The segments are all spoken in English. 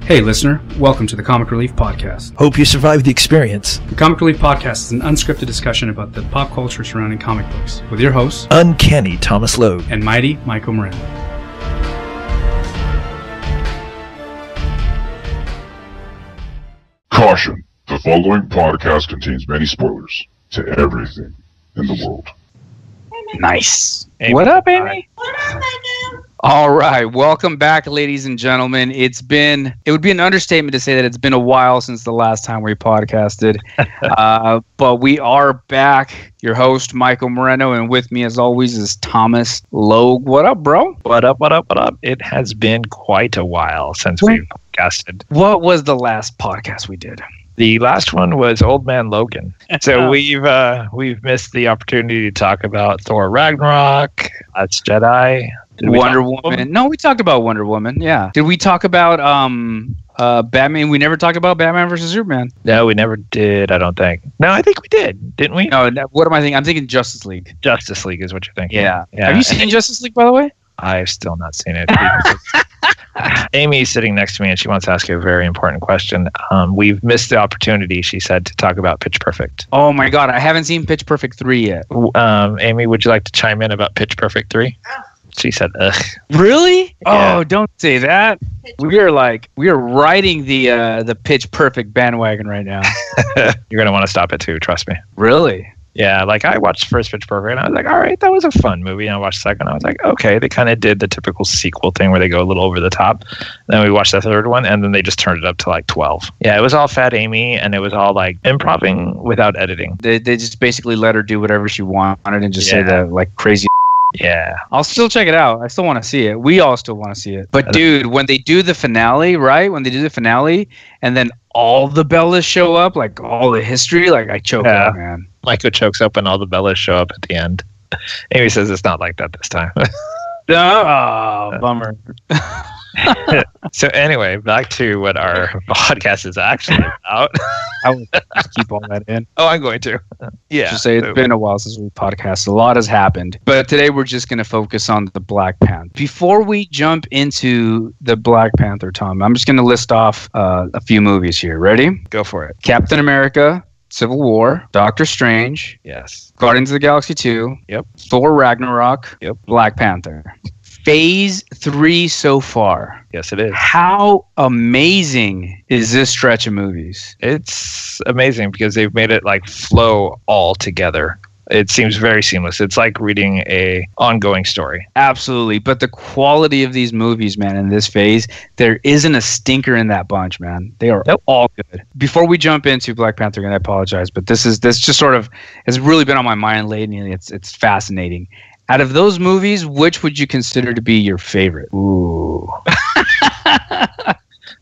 Hey listener, welcome to the Comic Relief Podcast. Hope you survived the experience. The Comic Relief Podcast is an unscripted discussion about the pop culture surrounding comic books with your hosts, Uncanny Thomas Logue and Mighty Maico and Tawmis. Caution, the following podcast contains many spoilers to everything in the world. Nice. Amy. What up, Amy? What up, Maico? All right, welcome back, ladies and gentlemen. It would be an understatement to say that it's been a while since the last time we podcasted, but we are back. Your host, Michael Moreno, and with me, as always, is Thomas Logue. What up, bro? What up? It has been quite a while since we've podcasted. What was the last podcast we did? The last one was Old Man Logan. So we've missed the opportunity to talk about Thor Ragnarok, Last Jedi, Wonder Woman. No, we talked about Wonder Woman. Yeah. Did we talk about Batman? We never talked about Batman versus Superman. No, we never did. I don't think. No, I think we did, didn't we? No. What am I thinking? I'm thinking Justice League. Justice League is what you're thinking. Yeah. Have you seen Justice League, by the way? I've still not seen it. Amy's sitting next to me and she wants to ask you a very important question. We've missed the opportunity, she said, to talk about Pitch Perfect. Oh my God, I haven't seen Pitch Perfect 3 yet. Amy, would you like to chime in about Pitch Perfect 3? She said, ugh. Really? Yeah. Oh, don't say that. We are riding the Pitch Perfect bandwagon right now. You're going to want to stop it too, trust me. Really? Yeah, like I watched first Pitch Perfect and I was like, all right, that was a fun movie. And I watched the second, I was like, okay, they kind of did the typical sequel thing where they go a little over the top. Then we watched the third one and then they just turned it up to like 12. Yeah, it was all Fat Amy and it was all like improving without editing. They just basically let her do whatever she wanted and just say the like crazy. Yeah. I'll still check it out. I still want to see it. We all still want to see it. But dude, when they do the finale, right? When they do the finale and then all the Bellas show up, like all the history, like I choke up, man. Michael chokes up and all the Bellas show up at the end. Amy says it's not like that this time. Oh, bummer. So anyway, back to what our podcast is actually about. I will keep all that in. Oh, I'm going to. Yeah. Just say it's been a while since we podcasted. A lot has happened. But today we're just going to focus on the Black Panther. Before we jump into the Black Panther, Tom, I'm just going to list off a few movies here. Ready? Go for it. Captain America, Civil War, Doctor Strange, Yes. Guardians of the Galaxy 2, Yep. Thor Ragnarok, Yep. Black Panther. Phase 3 so far. Yes, it is. How amazing is this stretch of movies? It's amazing because they've made it like flow all together. It seems very seamless. It's like reading a ongoing story. Absolutely. But the quality of these movies, man, in this phase, there isn't a stinker in that bunch, man. They are all good. Before we jump into Black Panther, and I apologize, but this just sort of has really been on my mind lately, and it's fascinating. Out of those movies, which would you consider to be your favorite? Ooh.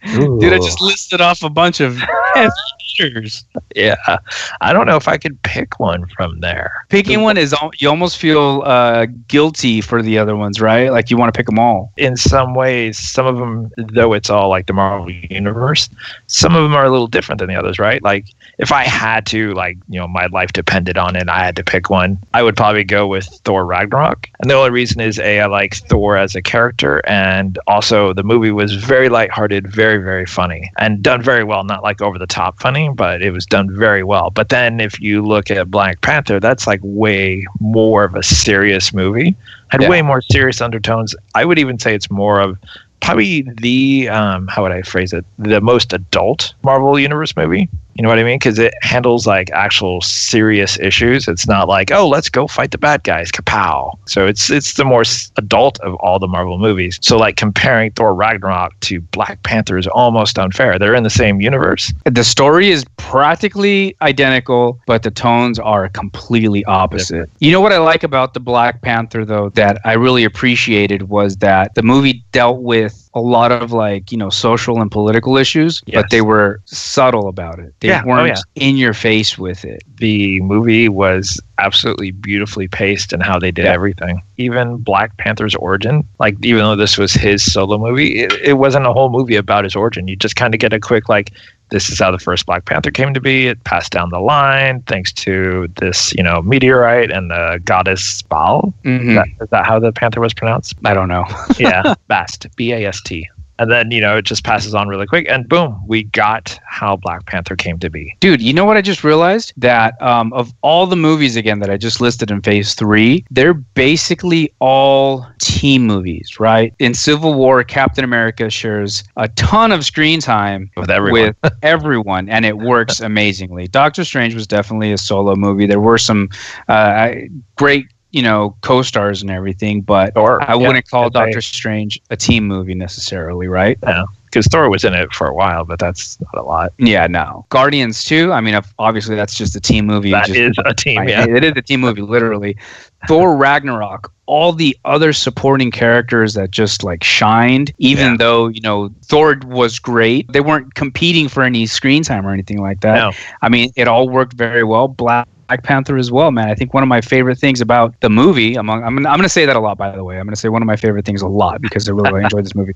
Dude, I just listed off a bunch of features. Yeah. I don't know if I could pick one from there. Picking one is, you almost feel guilty for the other ones, right? Like you want to pick them all. In some ways, some of them, though it's all like the Marvel Universe, some of them are a little different than the others, right? Like if I had to, like, you know, my life depended on it, I had to pick one, I would probably go with Thor Ragnarok. And the only reason is I like Thor as a character, and also the movie was very lighthearted, very, very funny, and done very well. Not like over the top funny, but it was done very well. But then if you look at Black Panther, that's like way more of a serious movie, had way more serious undertones. I would even say it's more of probably the, how would I phrase it, the most adult Marvel Universe movie. You know what I mean? Because it handles like actual serious issues. It's not like, oh, let's go fight the bad guys, kapow. So it's the more adult of all the Marvel movies. So like comparing Thor Ragnarok to Black Panther is almost unfair. They're in the same universe. The story is practically identical, but the tones are completely opposite. You know what I like about the Black Panther, though, that I really appreciated was that the movie dealt with a lot of like, you know, social and political issues, but they were subtle about it. They weren't in your face with it. The movie was absolutely beautifully paced in how they did everything. Even Black Panther's origin, like even though this was his solo movie, it wasn't a whole movie about his origin. You just kind of get a quick like, this is how the first Black Panther came to be. It passed down the line thanks to this, you know, meteorite and the goddess Baal. Mm-hmm. Is that how the panther was pronounced? I don't know. Yeah, Bast, B-A-S-T. And then, it just passes on really quick. And boom, we got how Black Panther came to be. Dude, you know what I just realized? That of all the movies, again, that I just listed in Phase 3, they're basically all team movies, right? In Civil War, Captain America shares a ton of screen time With everyone. And it works amazingly. Doctor Strange was definitely a solo movie. There were some great co-stars and everything, but I wouldn't call Doctor Strange a team movie necessarily, right? Yeah, because Thor was in it for a while, but that's not a lot. Yeah, no. Guardians 2, I mean, obviously that's just a team movie. That is a team, yeah. It is a team movie, literally. Thor Ragnarok, all the other supporting characters that just like shined, even though, Thor was great. They weren't competing for any screen time or anything like that. No. I mean, it all worked very well. Black Panther as well, man. I think one of my favorite things about the movie, I'm going to say that a lot, by the way. I'm going to say one of my favorite things a lot because I really enjoyed this movie.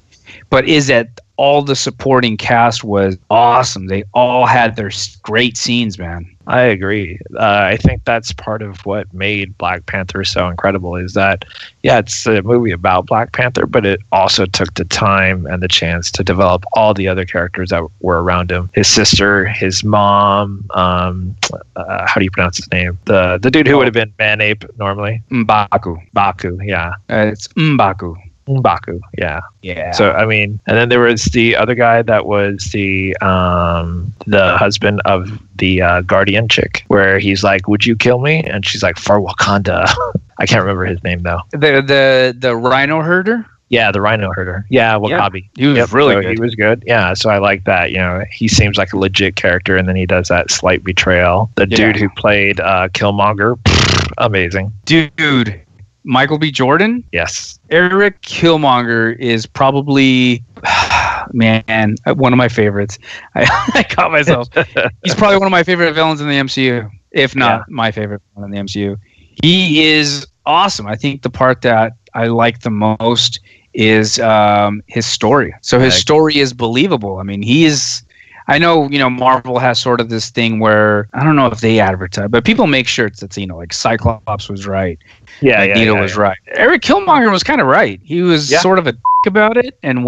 But is that all the supporting cast was awesome. They all had their great scenes, man. I agree. I think that's part of what made Black Panther so incredible is that, it's a movie about Black Panther, but it also took the time and the chance to develop all the other characters that were around him. His sister, his mom, how do you pronounce his name? The dude who would have been Man-Ape normally. Baku, yeah. It's M'Baku. M'Baku, yeah. Yeah. So I mean, and then there was the other guy that was the husband of the Guardian chick, where he's like, "Would you kill me?" And she's like, "For Wakanda." I can't remember his name though. The rhino herder. Yeah, the rhino herder. Yeah, Wakabi. He was really good. He was good. Yeah, so I like that. He seems like a legit character, and then he does that slight betrayal. The dude who played Killmonger, amazing. Dude. Michael B. Jordan? Yes. Eric Killmonger is probably, man, one of my favorites. I caught myself. He's probably one of my favorite villains in the MCU, if not my favorite villain in the MCU. He is awesome. I think the part that I like the most is his story. So his story is believable. I mean, I know, Marvel has sort of this thing where, I don't know if they advertise, but people make shirts that say, like Cyclops was right. Magneto was right. Eric Killmonger was kind of right. He was sort of a about it and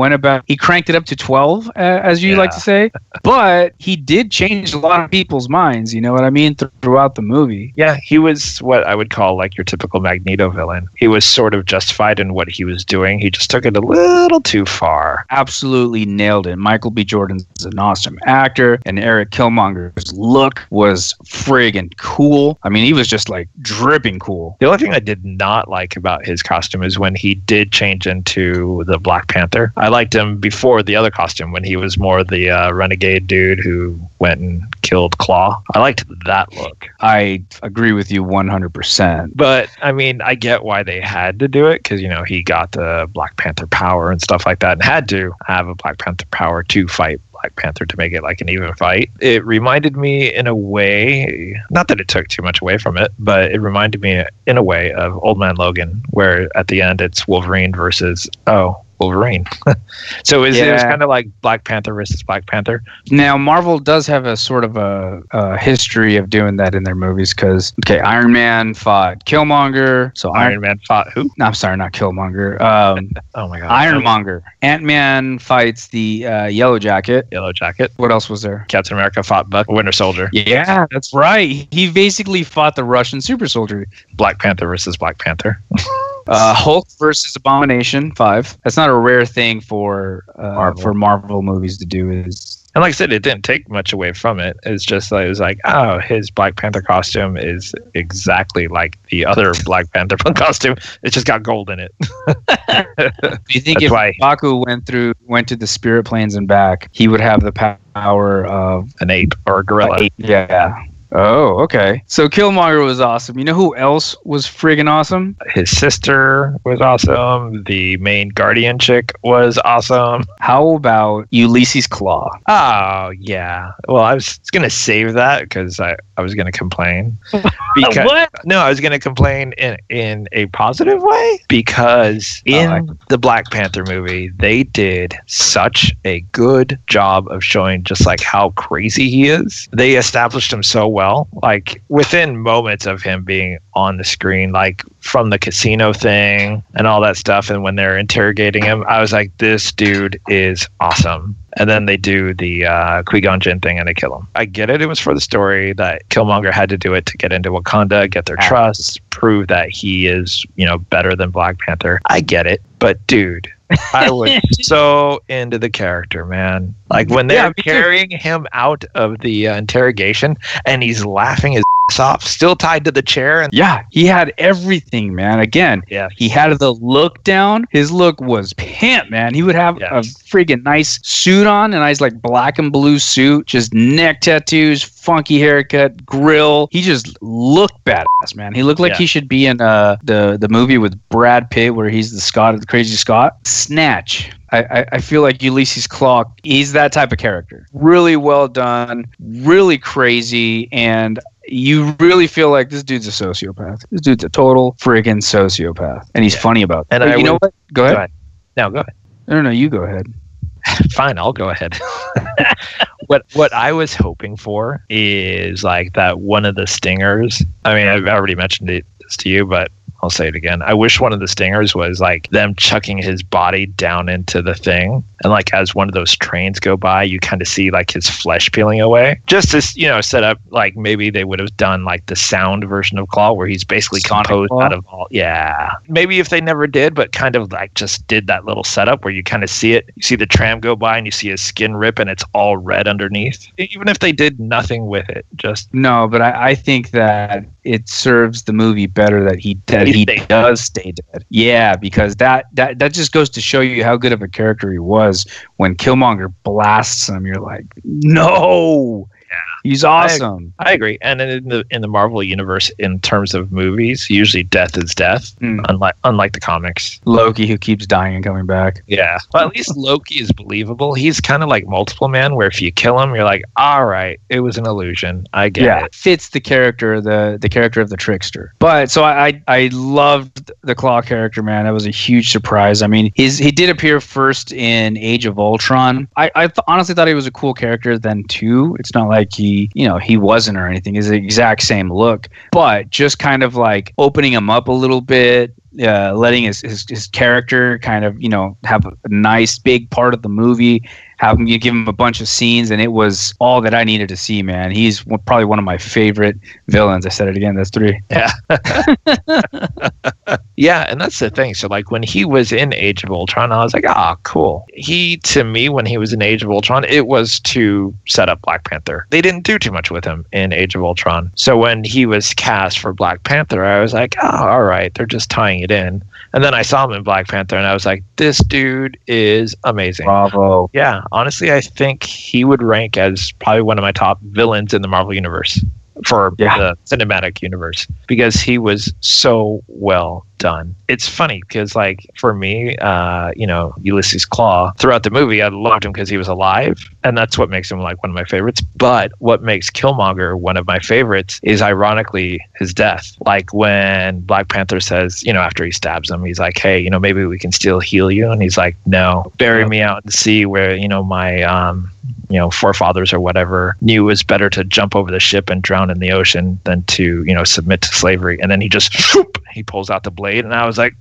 he cranked it up to 12, as you like to say. But he did change a lot of people's minds, you know what I mean, throughout the movie. Yeah, he was what I would call like your typical Magneto villain. He was sort of justified in what he was doing. He just took it a little too far. Absolutely nailed it. Michael B. Jordan's an awesome actor, and Eric Killmonger's look was friggin' cool. I mean, he was just like dripping cool. The only thing I did not like about his costume is when he did change into the Black Panther. I liked him before the other costume when he was more the renegade dude who went and killed Claw. I liked that look. I agree with you 100%. But I mean, I get why they had to do it because, he got the Black Panther power and stuff like that and had to have a Black Panther power to fight Black Panther to make it like an even fight. It reminded me in a way, not that it took too much away from it, but it reminded me in a way of Old Man Logan, where at the end it's Wolverine versus Wolverine. So it was kind of like Black Panther versus Black Panther. Now, Marvel does have a sort of a history of doing that in their movies because, Iron Man fought Killmonger. So Iron Man fought who? No, I'm sorry, not Killmonger. Oh my God. Ironmonger. Ant-Man fights the Yellow Jacket. Yellow Jacket. What else was there? Captain America fought Winter Soldier. Yeah, that's right. He basically fought the Russian super soldier. Black Panther versus Black Panther. Hulk versus Abomination 5. That's not a rare thing for Marvel movies to do. And like I said, it didn't take much away from it. It's just like, it was like, his Black Panther costume is exactly like the other Black Panther costume. It just got gold in it. Do you think if Baku went to the spirit planes and back, he would have the power of an ape or a gorilla? Yeah. Oh, okay. So Killmonger was awesome. You know who else was friggin' awesome? His sister was awesome. The main Guardian chick was awesome. How about Ulysses Claw? Oh, yeah. Well, I was going to save that because I I was going to complain. Because, What? No, I was going to complain in a positive way because in the Black Panther movie, they did such a good job of showing just like how crazy he is. They established him so well, like within moments of him being on the screen, like from the casino thing and all that stuff. And when they're interrogating him, I was like, this dude is awesome. And then they do the Qui-Gon Jinn thing and they kill him. I get it. It was for the story that Killmonger had to do it to get into Wakanda, get their trust, prove that he is, better than Black Panther. I get it. But dude, I was so into the character, man. Like when they're carrying him out of the interrogation and he's laughing his off, still tied to the chair. And yeah, he had everything, man. Again, he had the look down. His look was pimp, man. He would have a friggin' nice suit on, a nice like black and blue suit, just neck tattoos, funky haircut, grill. He just looked badass, man. He looked like he should be in the movie with Brad Pitt where he's the crazy Scott. Snatch. I feel like Ulysses Claw, he's that type of character. Really well done, really crazy, and you really feel like this dude's a sociopath. This dude's a total friggin' sociopath. And he's funny about it. And know what? Go ahead. No, go ahead. No, you go ahead. Fine, I'll go ahead. What I was hoping for is like that one of the stingers. I mean, I've already mentioned this to you, but I'll say it again. I wish one of the stingers was like them chucking his body down into the thing. And like as one of those trains go by, you kind of see like his flesh peeling away. Just to, set up like maybe they would have done like the sound version of Claw where he's basically composed out of all. Yeah. Maybe if they never did, but kind of like just did that little setup where you kind of see it. You see the tram go by and you see his skin rip and it's all red underneath. Even if they did nothing with it, just. No, but I think that it serves the movie better that he does stay dead. Yeah, because that just goes to show you how good of a character he was. When Killmonger blasts him, you're like, no. Yeah, he's awesome. I agree. And in the Marvel universe, in terms of movies, usually death is death, unlike the comics. Loki, who keeps dying and coming back. Yeah, but at least Loki is believable. He's kind of like Multiple Man, where if you kill him, you're like, all right, it was an illusion. I get it. Fits the character, the character of the trickster. But so I loved the Claw character, man. That was a huge surprise. I mean, he did appear first in Age of Ultron. I honestly thought he was a cool character then too. It's not like he wasn't or anything. It's the exact same look, but just kind of like opening him up a little bit, letting his character kind of have a nice big part of the movie, give him a bunch of scenes, and it was all that I needed to see, man. He's probably one of my favorite villains. I said it again. That's 3. Yeah. Yeah, and that's the thing. So like when he was in Age of Ultron, I was like, cool. To me, when he was in Age of Ultron, it was to set up Black Panther. They didn't do too much with him in Age of Ultron. So when he was cast for Black Panther, I was like, all right, they're just tying it in. And then I saw him in Black Panther, and I was like, this dude is amazing. Bravo. Yeah, honestly, I think he would rank as probably one of my top villains in the Marvel Universe for the cinematic universe because he was so well done. It's funny because like for me, Ulysses Claw throughout the movie, I loved him because he was alive, and that's what makes him like one of my favorites. But what makes Killmonger one of my favorites is ironically his death. Like when Black Panther says, after he stabs him, he's like, hey, maybe we can still heal you, and he's like, no, bury me out in the sea where my forefathers or whatever knew it was better to jump over the ship and drown in the ocean than to submit to slavery. And then he just he pulls out the blade, and I was like,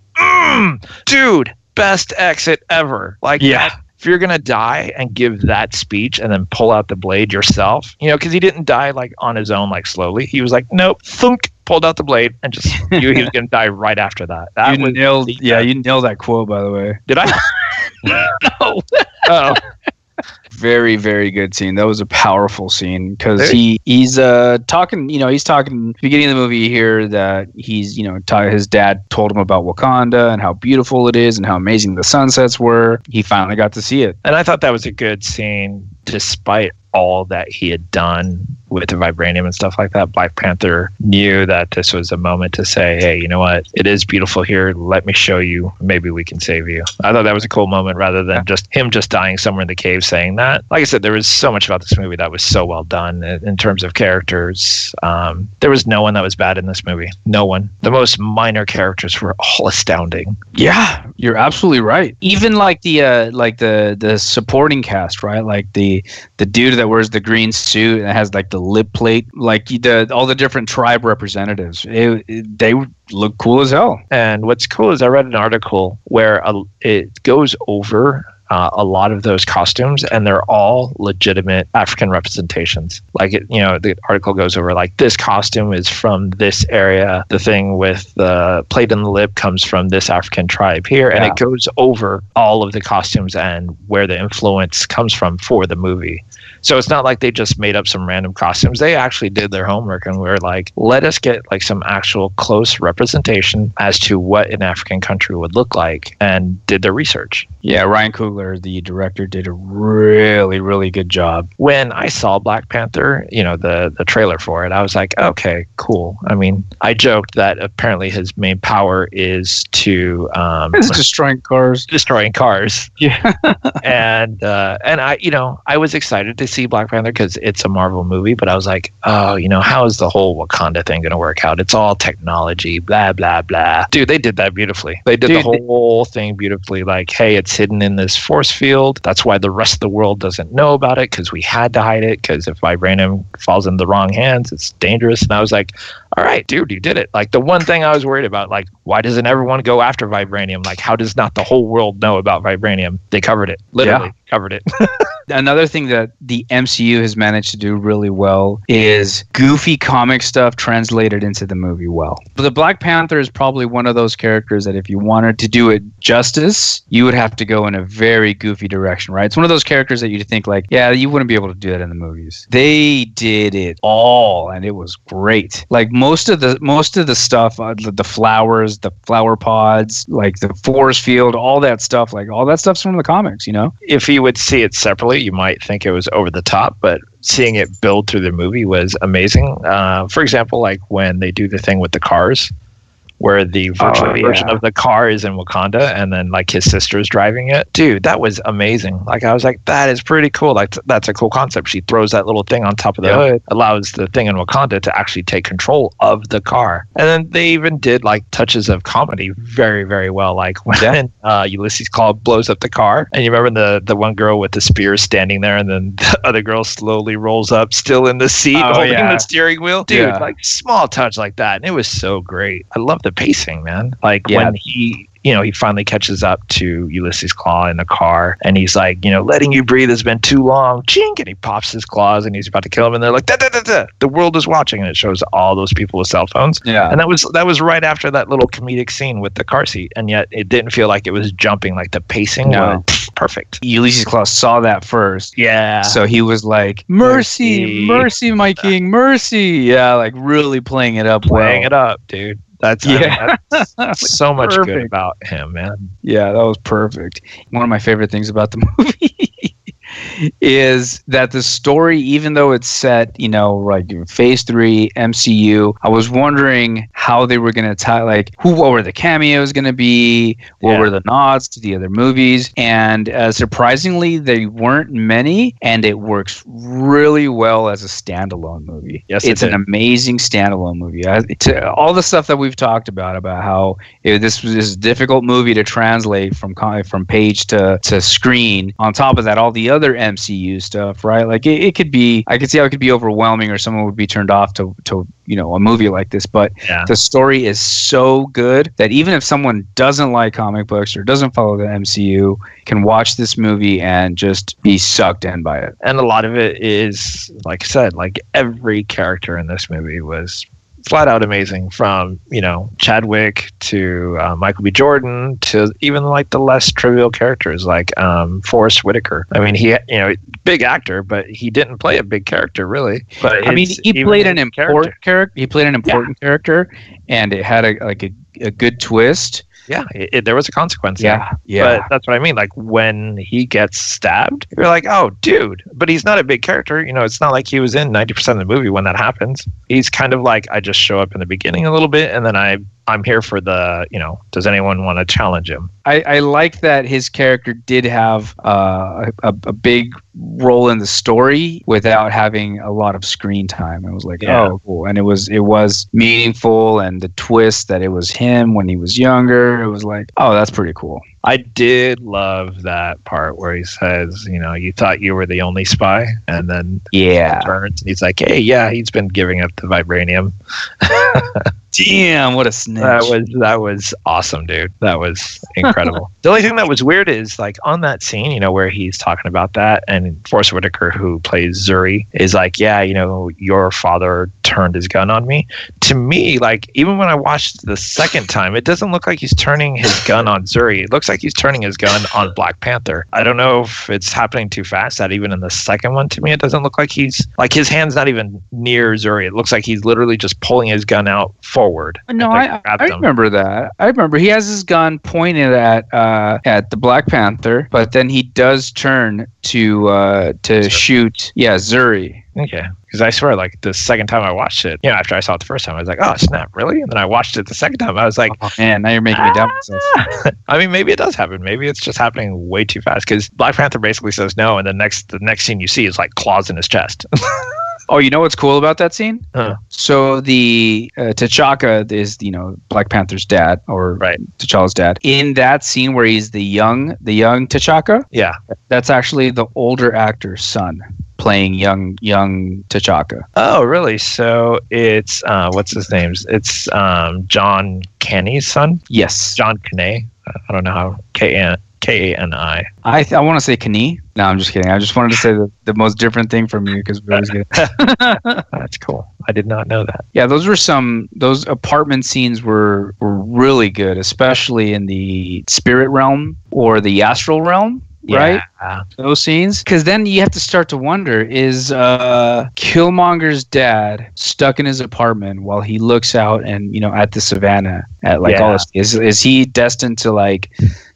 dude, best exit ever. Like, if you're gonna die and give that speech and then pull out the blade yourself, because he didn't die like on his own, like slowly. He was like, nope, thunk, pulled out the blade and just knew he was gonna die right after that. You nailed that quote, by the way. Did I? No. Oh. Very, very good scene. That was a powerful scene because he's talking. He's talking beginning of the movie here that he's his dad told him about Wakanda and how beautiful it is and how amazing the sunsets were. He finally got to see it, and I thought that was a good scene, despite all that he had done with the vibranium and stuff like that, Black Panther knew that this was a moment to say, hey, you know what? It is beautiful here. Let me show you. Maybe we can save you. I thought that was a cool moment rather than just him just dying somewhere in the cave saying that. Like I said, there was so much about this movie that was so well done in terms of characters. There was no one that was bad in this movie. No one. The most minor characters were all astounding. Yeah, you're absolutely right. Even like the supporting cast, right? Like the dude that wears the green suit and has like the lip plate, like all the different tribe representatives. They look cool as hell. And what's cool is I read an article where it goes over a lot of those costumes, and they're all legitimate African representations. Like, the article goes over like, this costume is from this area. The thing with the plate in the lip comes from this African tribe here. And it goes over all of the costumes and where the influence comes from for the movie. So it's not like they just made up some random costumes. They actually did their homework and were like, let us get like some actual close representation as to what an African country would look like, and did their research. Yeah, Ryan Coogler, the director, did a really, really good job. When I saw Black Panther, the trailer for it, I was like, okay, cool. I mean, I joked that apparently his main power is to it's destroying cars. Destroying cars. Yeah. and I was excited to see Black Panther because it's a Marvel movie, but I was like, oh, how is the whole Wakanda thing going to work out? It's all technology, blah, blah, blah. Dude, they did that beautifully. They did the whole thing beautifully. Like, hey, it's hidden in this force field. That's why the rest of the world doesn't know about it, because we had to hide it, because if vibranium falls in the wrong hands, it's dangerous. And I was like, all right, dude, you did it. Like, the one thing I was worried about, like, why doesn't everyone go after vibranium? Like, how does not the whole world know about vibranium? They covered it. Literally covered it. Another thing that the MCU has managed to do really well is goofy comic stuff translated into the movie well. But the Black Panther is probably one of those characters that if you wanted to do it justice, you would have to go in a very goofy direction, right? It's one of those characters that you think like, yeah, you wouldn't be able to do that in the movies. They did it all, and it was great. Like most of the stuff, the flowers, the flower pods, like the force field, all that stuff, like all that stuff's from the comics, If you would see it separately, you might think it was over the top, but seeing it build through the movie was amazing. For example, like when they do the thing with the cars, where the virtual version of the car is in Wakanda, and then like his sister's driving it. Dude, that was amazing. Like, I was like, that is pretty cool. Like, that's a cool concept. She throws that little thing on top of the hood, allows the thing in Wakanda to actually take control of the car. And then they even did like touches of comedy very, very well. Like when Ulysses Claw blows up the car, and you remember the one girl with the spear standing there, and then the other girl slowly rolls up, still in the seat, holding the steering wheel. Dude, like small touch like that. And it was so great. I love the pacing, man. Like when he finally catches up to Ulysses Claw in the car, and he's like, letting you breathe has been too long. Chink, and he pops his claws, and he's about to kill him, and they're like, da, da, da, da. The world is watching, and it shows all those people with cell phones. Yeah. And that was right after that little comedic scene with the car seat, and yet it didn't feel like it was jumping. Like the pacing was perfect. Ulysses Claw saw that first. Yeah. So he was like, mercy, mercy, my king, mercy. Yeah, like really playing it up. Playing it up, dude. That's so much good about him, man. Yeah, that was perfect. One of my favorite things about the movie is that the story, even though it's set, like phase 3 MCU, I was wondering how they were going to tie, like, what were the cameos going to be? What were the nods to the other movies? And surprisingly, they weren't many, and it works really well as a standalone movie. Yes, it's an amazing standalone movie. All the stuff that we've talked about how this was this difficult movie to translate from page to screen. On top of that, all the other MCU stuff, right? Like it could be, I could see how it could be overwhelming, or someone would be turned off to a movie like this. But the story is so good that even if someone doesn't like comic books or doesn't follow the MCU, can watch this movie and just be sucked in by it. And a lot of it is, like I said, like every character in this movie was flat out amazing, from Chadwick to Michael B. Jordan to even like the less trivial characters like Forrest Whitaker. I mean, he big actor, but he didn't play a big character really. But I mean, he played an important character. He played an important character, and it had a good twist. Yeah, there was a consequence. Yeah, there. yeah. But that's what I mean. Like when he gets stabbed, you're like, oh, dude. But he's not a big character. You know, it's not like he was in 90% of the movie when that happens. He's kind of like, I just show up in the beginning a little bit, and then I'm here for the, you know, does anyone want to challenge him? I like that his character did have a big role in the story without having a lot of screen time. It was like, oh, cool. And it was meaningful, and the twist that it was him when he was younger, it was like, oh, that's pretty cool. I did love that part where he says, you know, you thought you were the only spy, and then he turns and he's like, hey, yeah, he's been giving up the vibranium. Damn, what a snitch. That was awesome, dude. That was incredible. The only thing that was weird is like on that scene, you know, where he's talking about that, and Forrest Whitaker, who plays Zuri, is like, yeah, you know, your father turned his gun on me. To me, like, even when I watched the second time, it doesn't look like he's turning his gun on Zuri. It looks like he's turning his gun on Black Panther. I don't know if it's happening too fast, that even in the second one, to me, it doesn't look like he's, like, his hand's not even near Zuri. It looks like he's literally just pulling his gun out forward. No, I remember that. I remember he has his gun pointed at the Black Panther, but then he does turn to shoot, Zuri. Okay. Because I swear, like, the second time I watched it, you know, after I saw it the first time, I was like, oh, snap, really? And then I watched it the second time. I was like, oh, man, now you're making me doubt myself. I mean, maybe it does happen. Maybe it's just happening way too fast. Because Black Panther basically says no, and the next scene you see is, like, claws in his chest. Oh, you know what's cool about that scene? So the T'Chaka is, you know, Black Panther's dad, or T'Challa's dad. In that scene where he's the young T'Chaka, that's actually the older actor's son playing young T'Chaka. Oh, really? So it's what's his name? It's John Kenny's son. Yes, John Kane. I don't know how Kani. I want to say Kani. No, I'm just kidding. I just wanted to say the most different thing from you because we always get. That's cool. I did not know that. Yeah, those apartment scenes were really good, especially in the spirit realm or the astral realm. Right? Those scenes. Because then you have to start to wonder, is Killmonger's dad stuck in his apartment while he looks out and, you know, at the savannah at like all this? Is he destined to like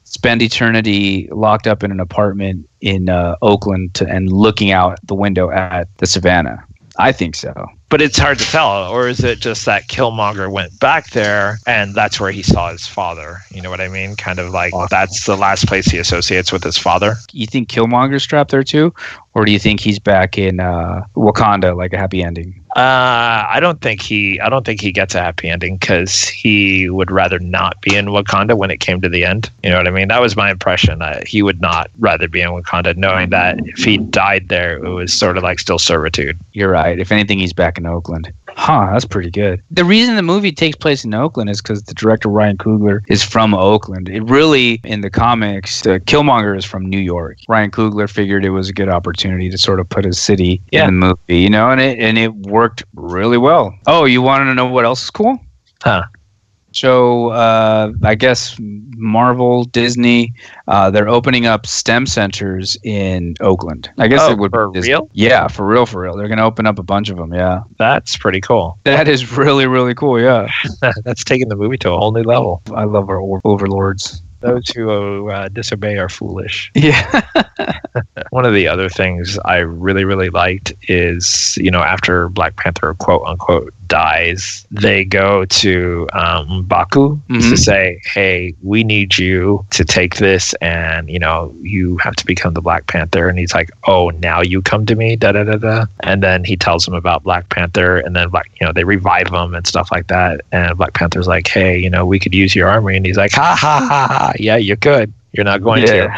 spend eternity locked up in an apartment in Oakland and looking out the window at the savannah? I think so. But it's hard to tell. Or is it just that Killmonger went back there and that's where he saw his father? You know what I mean? Kind of like that's the last place he associates with his father. You think Killmonger's trapped there too? Or do you think he's back in Wakanda, like a happy ending? I don't think he gets a happy ending because he would rather not be in Wakanda when it came to the end. You know what I mean? That was my impression. He would not rather be in Wakanda, knowing that if he died there, it was sort of like still servitude. You're right. If anything, he's back in Oakland. Huh, that's pretty good. The reason the movie takes place in Oakland is because the director, Ryan Coogler, is from Oakland. It really, in the comics, Killmonger is from New York. Ryan Coogler figured it was a good opportunity to sort of put his city in the movie, you know, and it worked really well. Oh, you want to know what else is cool? Huh. So I guess Marvel, Disney, they're opening up STEM centers in Oakland. I guess it would for be real? Yeah, for real. They're going to open up a bunch of them, yeah. That's pretty cool. That is really, really cool, yeah. That's taking the movie to a whole new level. I love our overlords. Those who disobey are foolish. Yeah. One of the other things I really, really liked is, you know, after Black Panther, quote unquote, dies, they go to M'Baku to say, hey, we need you to take this and, you know, you have to become the Black Panther. And he's like, oh, now you come to me, da-da-da-da. And then he tells him about Black Panther, and then, they revive him and stuff like that. And Black Panther's like, hey, you know, we could use your armory. And he's like, ha, ha, ha, ha. Yeah, you could. You're not going to.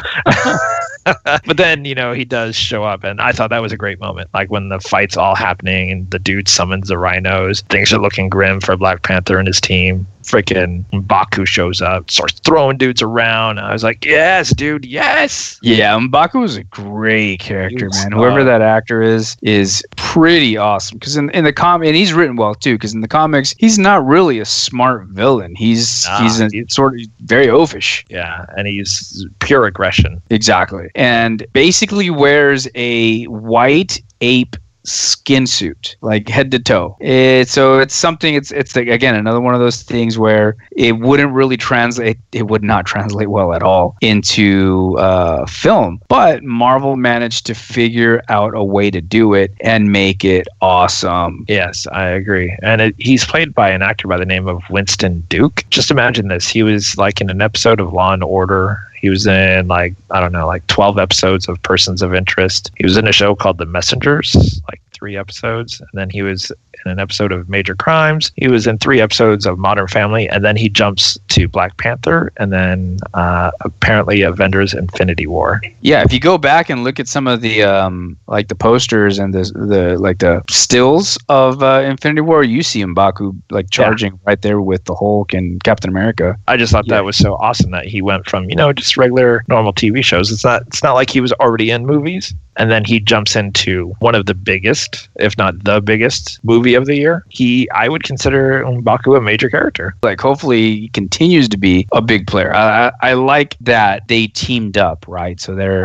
But then, you know, he does show up, and I thought that was a great moment. Like when the fight's all happening and the dude summons the rhinos, things are looking grim for Black Panther and his team. Freaking M'Baku shows up, starts throwing dudes around. I was like, yes, dude, yes. Yeah, M'Baku is a great character, man. Whoever that actor is pretty awesome. Because in the comic, and he's written well too. Because in the comics, he's not really a smart villain. He's sort of very oafish. Yeah, and he's pure aggression. Exactly, and basically wears a white ape skin suit, like head to toe. So it's something. It's like, again, another one of those things where it wouldn't really translate. It would not translate well at all into film. But Marvel managed to figure out a way to do it and make it awesome. Yes, I agree. And he's played by an actor by the name of Winston Duke. Just imagine this. He was like in an episode of Law and Order. He was in like 12 episodes of Persons of Interest. He was in a show called The Messengers, like 3 episodes. And then he was in an episode of Major Crimes. He was in 3 episodes of Modern Family. And then he jumps to Black Panther and then apparently Avengers Infinity War. Yeah, if you go back and look at some of the like the posters and the stills of Infinity War, you see M'Baku like charging right there with the Hulk and Captain America. I just thought that was so awesome that he went from, just regular normal TV shows. It's not like he was already in movies. And then he jumps into one of the biggest, if not the biggest, movie of the year. I would consider M'Baku a major character. Like, hopefully he continues to be a big player. I like that they teamed up, right? So they're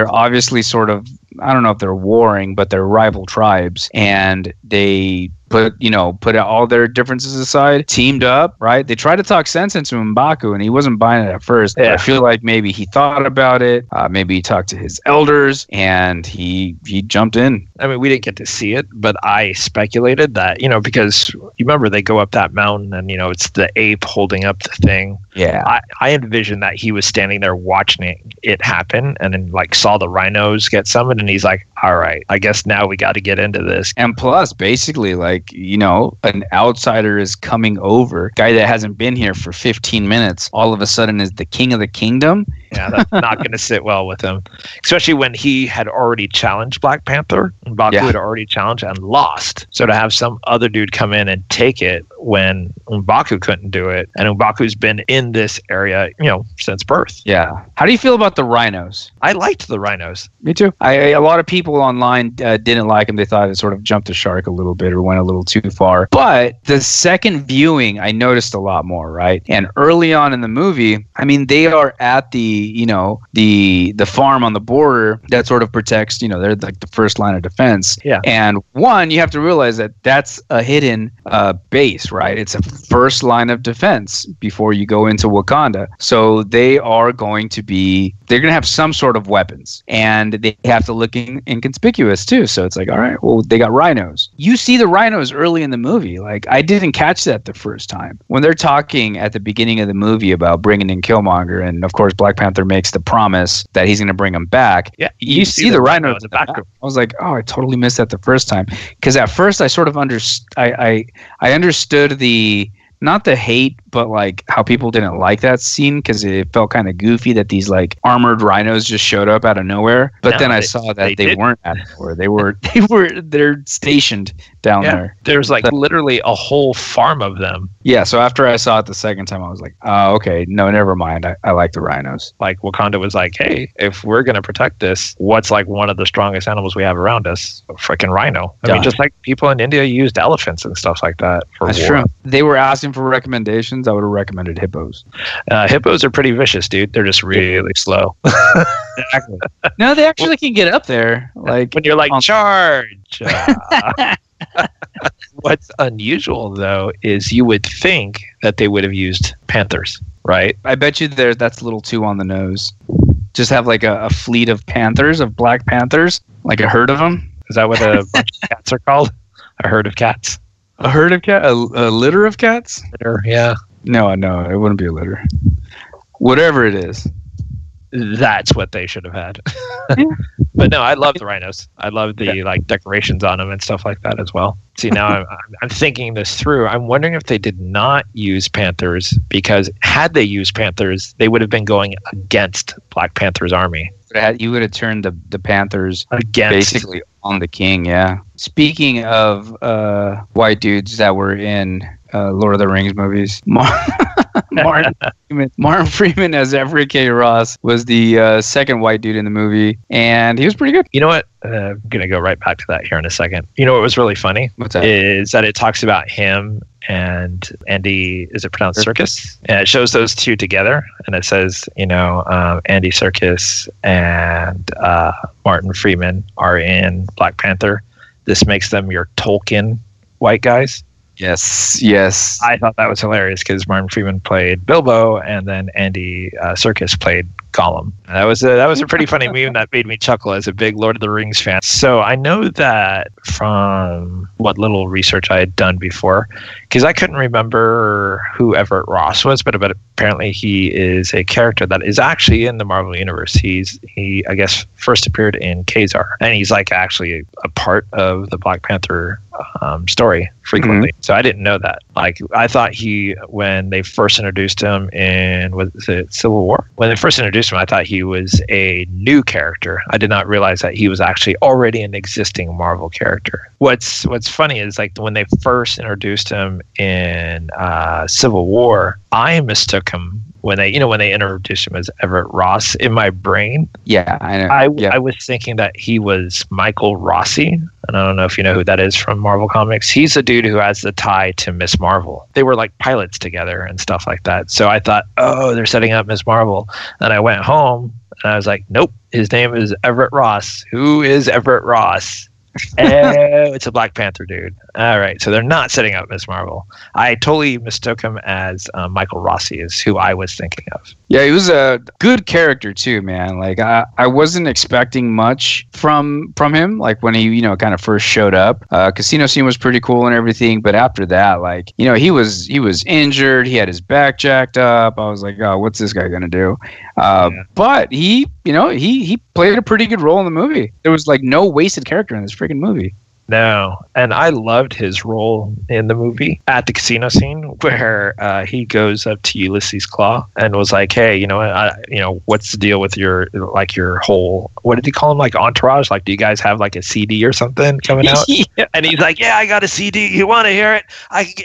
obviously sort of, I don't know if they're warring, but they're rival tribes, and they put all their differences aside, teamed up, right? They tried to talk sense into M'Baku, and he wasn't buying it at first. Yeah. I feel like maybe he thought about it. Maybe he talked to his elders, and he jumped in. I mean, we didn't get to see it, but I speculated that, because you remember they go up that mountain, and, it's the ape holding up the thing. Yeah. I envisioned that he was standing there watching it happen, and then saw the rhinos get summoned, and he's like, all right, I guess now we got to get into this. And plus, basically, an outsider is coming over, guy that hasn't been here for 15 minutes, all of a sudden is the king of the kingdom. Yeah, that's not going to sit well with him, especially when he had already challenged Black Panther. M'Baku had already challenged and lost. So to have some other dude come in and take it when M'Baku couldn't do it, and M'Baku's been in this area, since birth. Yeah. How do you feel about the rhinos? I liked the rhinos. Me too. A lot of people online didn't like him. They thought it sort of jumped the shark a little bit or went a little too far. But the second viewing, I noticed a lot more, right? And early on in the movie, I mean, they are at the farm on the border that sort of protects, they're like the first line of defense. Yeah. And one, you have to realize that that's a hidden base, right? It's a first line of defense before you go into Wakanda. So they're going to have some sort of weapons, and they have to look inconspicuous too. So it's like, all right, well, they got rhinos. You see the rhinos early in the movie. Like, I didn't catch that the first time. When they're talking at the beginning of the movie about bringing in Killmonger, and of course Black Panther makes the promise that he's going to bring him back. Yeah, you see the rhinos in the background. I was like, oh, I totally missed that the first time, because at first I sort of I understood the, not the hate, but like how people didn't like that scene because it felt kind of goofy that these like armored rhinos just showed up out of nowhere. But then I saw that they weren't out of nowhere. They're stationed down there. There's literally a whole farm of them. Yeah. So after I saw it the second time, I was like, oh, okay, no, never mind. I like the rhinos. Like, Wakanda was like, hey, if we're gonna protect this, what's one of the strongest animals we have around us? A freaking rhino. I mean, just like people in India used elephants and stuff like that for war. That's true. They were asking for recommendations. I would have recommended hippos. Hippos are pretty vicious, dude. They're just really slow. Exactly. No, they actually can get up there. Like when you're like, charge. What's unusual, though, is you would think that they would have used panthers, right? I bet you that's a little too on the nose. Just have like a fleet of panthers, of black panthers, like a herd of them. Is that what a bunch of cats are called? A herd of cats? A herd of cats? A litter of cats? Litter, yeah. No, it wouldn't be a litter. Whatever it is. That's what they should have had. But no, I love the rhinos. I love the decorations on them and stuff like that as well. See, now I'm thinking this through. I'm wondering if they did not use panthers, because had they used panthers, they would have been going against Black Panther's army. You would have turned the Panthers against, basically, on the king. Yeah. Speaking of white dudes that were in Lord of the Rings movies, Martin Freeman as Everett K. Ross was the second white dude in the movie, and he was pretty good. You know what? I'm gonna go right back to that here in a second. You know what was really funny? What's that? Is that it talks about him and Andy, is it pronounced Serkis? And it shows those two together, and it says, Andy Serkis and Martin Freeman are in Black Panther. this makes them your Tolkien white guys. Yes. I thought that was hilarious because Martin Freeman played Bilbo, and then Andy Serkis played Gollum. And that was a pretty funny meme that made me chuckle as a big Lord of the Rings fan. So I know that from what little research I had done before, because I couldn't remember who Everett Ross was, but apparently he is a character that is actually in the Marvel Universe. He I guess first appeared in Khazar, and he's like actually a part of the Black Panther story frequently. So I didn't know that. Like, I thought when they first introduced him in, was it Civil War? When they first introduced him, I thought he was a new character. I did not realize that he was actually already an existing Marvel character. What's funny is, like, when they first introduced him in Civil War, I mistook him when they introduced him as Everett Ross. In my brain, Yeah, I know. I was thinking that he was Michael Rossi, and I don't know if you know who that is from Marvel Comics. He's the dude who has the tie to Miss Marvel. They were like pilots together and stuff like that. So I thought, oh, they're setting up Miss Marvel. And I went home and I was like, nope, his name is Everett Ross. Who is Everett Ross? Oh, it's a Black Panther dude. All right, so they're not setting up Miss Marvel. I totally mistook him as Michael Rossi is who I was thinking of. Yeah, he was a good character too, man. Like, I wasn't expecting much from him. Like, when he kind of first showed up, casino scene was pretty cool and everything. But after that, like, he was injured. He had his back jacked up. I was like, oh, what's this guy gonna do? But he played a pretty good role in the movie. There was like no wasted character in this freaking movie. No, and I loved his role in the movie at the casino scene where he goes up to Ulysses Claw and was like, "Hey, what's the deal with your whole, what did he call him, like entourage? Like, do you guys have like a CD or something coming out?" Yeah. And he's like, "Yeah, I got a CD. You want to hear it?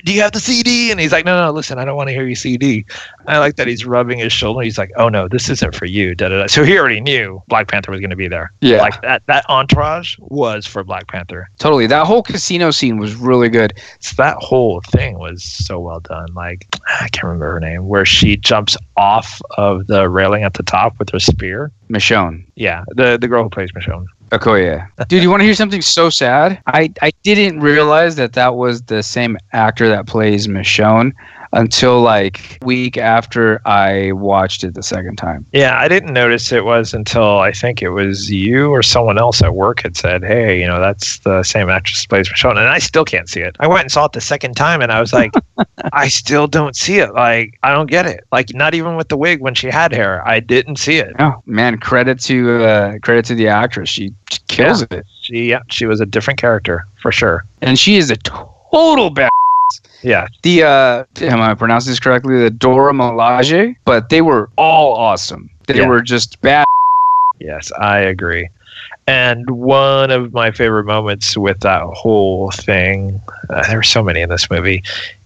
Do you have the CD?" And he's like, "No, listen, I don't want to hear your CD." I like that he's rubbing his shoulder. He's like, "Oh no, this isn't for you." Da, da, da. So he already knew Black Panther was going to be there. Yeah, like that entourage was for Black Panther. Totally. That whole casino scene was really good. So that whole thing was so well done. Like, I can't remember her name, where she jumps off of the railing at the top with her spear. Michonne. Yeah, the girl who plays Michonne. Okoye. Dude, you want to hear something so sad? I didn't realize that was the same actor that plays Michonne until like week after I watched it the second time. Yeah, I didn't notice it was until I think it was you or someone else at work had said, "Hey, that's the same actress that plays Michonne," and I still can't see it. I went and saw it the second time and I was like, I still don't see it. Like, I don't get it. Like, not even with the wig when she had hair, I didn't see it. Oh man, credit to the actress. She kills it. She was a different character for sure, and she is a total bad. Yeah. The am I pronouncing this correctly? The Dora Milaje, but they were all awesome. They were just bad. Yes, I agree. And one of my favorite moments with that whole thing, there were so many in this movie,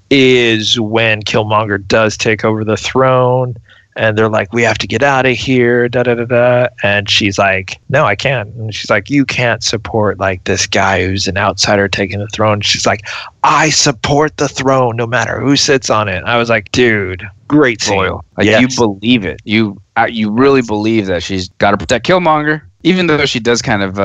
is when Killmonger does take over the throne. And they're like, "We have to get out of here, da da da da." And she's like, "No, I can't." And she's like, "You can't support like this guy who's an outsider taking the throne." She's like, "I support the throne no matter who sits on it." I was like, dude, great scene. Loyal. Like, you believe it. You really believe that she's got to protect Killmonger, even though she does kind of.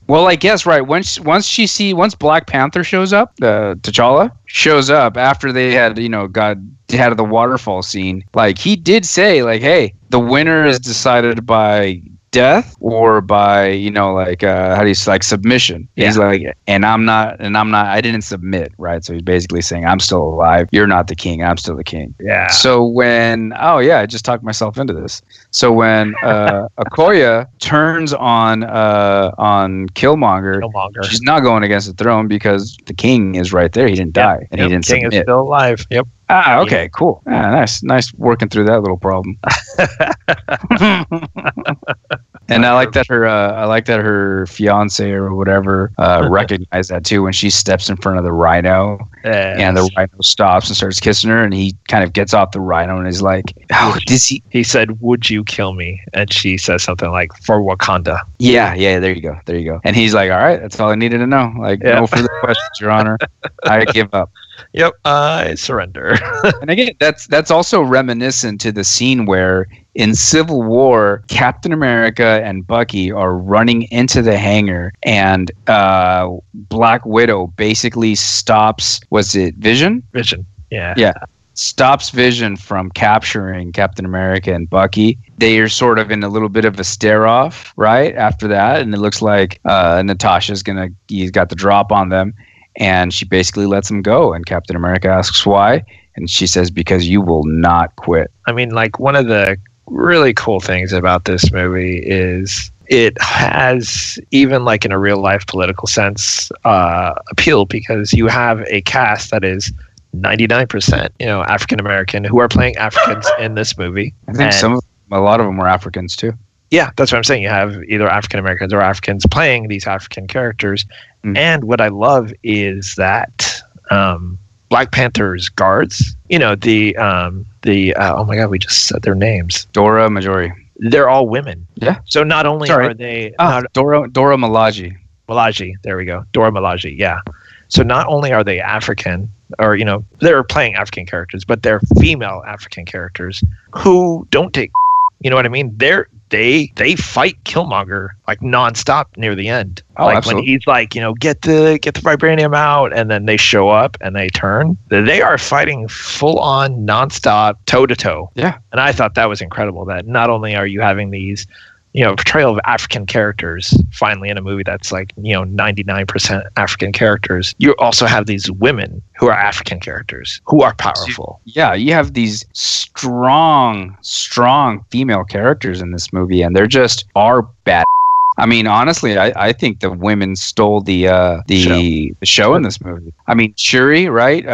Well, I guess right. Once Black Panther shows up, T'Challa shows up after they had had the waterfall scene. Like, he did say, like, "Hey, the winner is decided by death or by how do you say, like, submission." Yeah. He's like, and I'm not, I didn't submit, right? So he's basically saying, I'm still alive, you're not the king, I'm still the king. Yeah. So when I just talked myself into this. So when Okoye turns on Killmonger, she's not going against the throne because the king is right there. He didn't die, and he didn't king submit. Is still alive. Yep. Okay, cool. Nice working through that little problem. And I like that her fiance or whatever recognized that too when she steps in front of the rhino, and the rhino stops and starts kissing her, and he kind of gets off the rhino and is like, "Oh, does he?" He said, "Would you kill me?" And she says something like, "For Wakanda." Yeah. There you go. And he's like, "All right, that's all I needed to know. Like, no further questions, Your Honor. I give up." Yep, I surrender. And again, that's also reminiscent to the scene where In Civil War, Captain America and Bucky are running into the hangar, and Black Widow basically stops, was it Vision? Vision. Yeah. Yeah. Stops Vision from capturing Captain America and Bucky. They are sort of in a little bit of a stare off, right? After that. And it looks like Natasha's he's got the drop on them. And she basically lets them go. And Captain America asks why. And she says, because you will not quit. I mean, like, one of the really cool things about this movie is it has, even like in a real life political sense, appeal, because you have a cast that is 99%, African American, who are playing Africans in this movie. I think a lot of them were Africans too. Yeah, that's what I'm saying. You have either African Americans or Africans playing these African characters. Mm. And what I love is that Black Panther's guards, oh my God, we just said their names. Dora Milaje. They're all women. Yeah. So not only are they... Dora Milaje. Milaje, there we go. Dora Milaje, yeah. So not only are they African, or, they're playing African characters, but they're female African characters who don't take... You know what I mean? They fight Killmonger like nonstop near the end. Oh, like absolutely. When he's like, get the vibranium out, and then they show up and they turn. They are fighting full on nonstop, toe to toe. Yeah. And I thought that was incredible. That not only are you having these, portrayal of African characters finally in a movie that's like 99% African characters, you also have these women who are African characters who are powerful. Yeah, you have these strong female characters in this movie, and they're just are bad. I mean, honestly, I think the women stole the show in this movie. I mean, Shuri, right?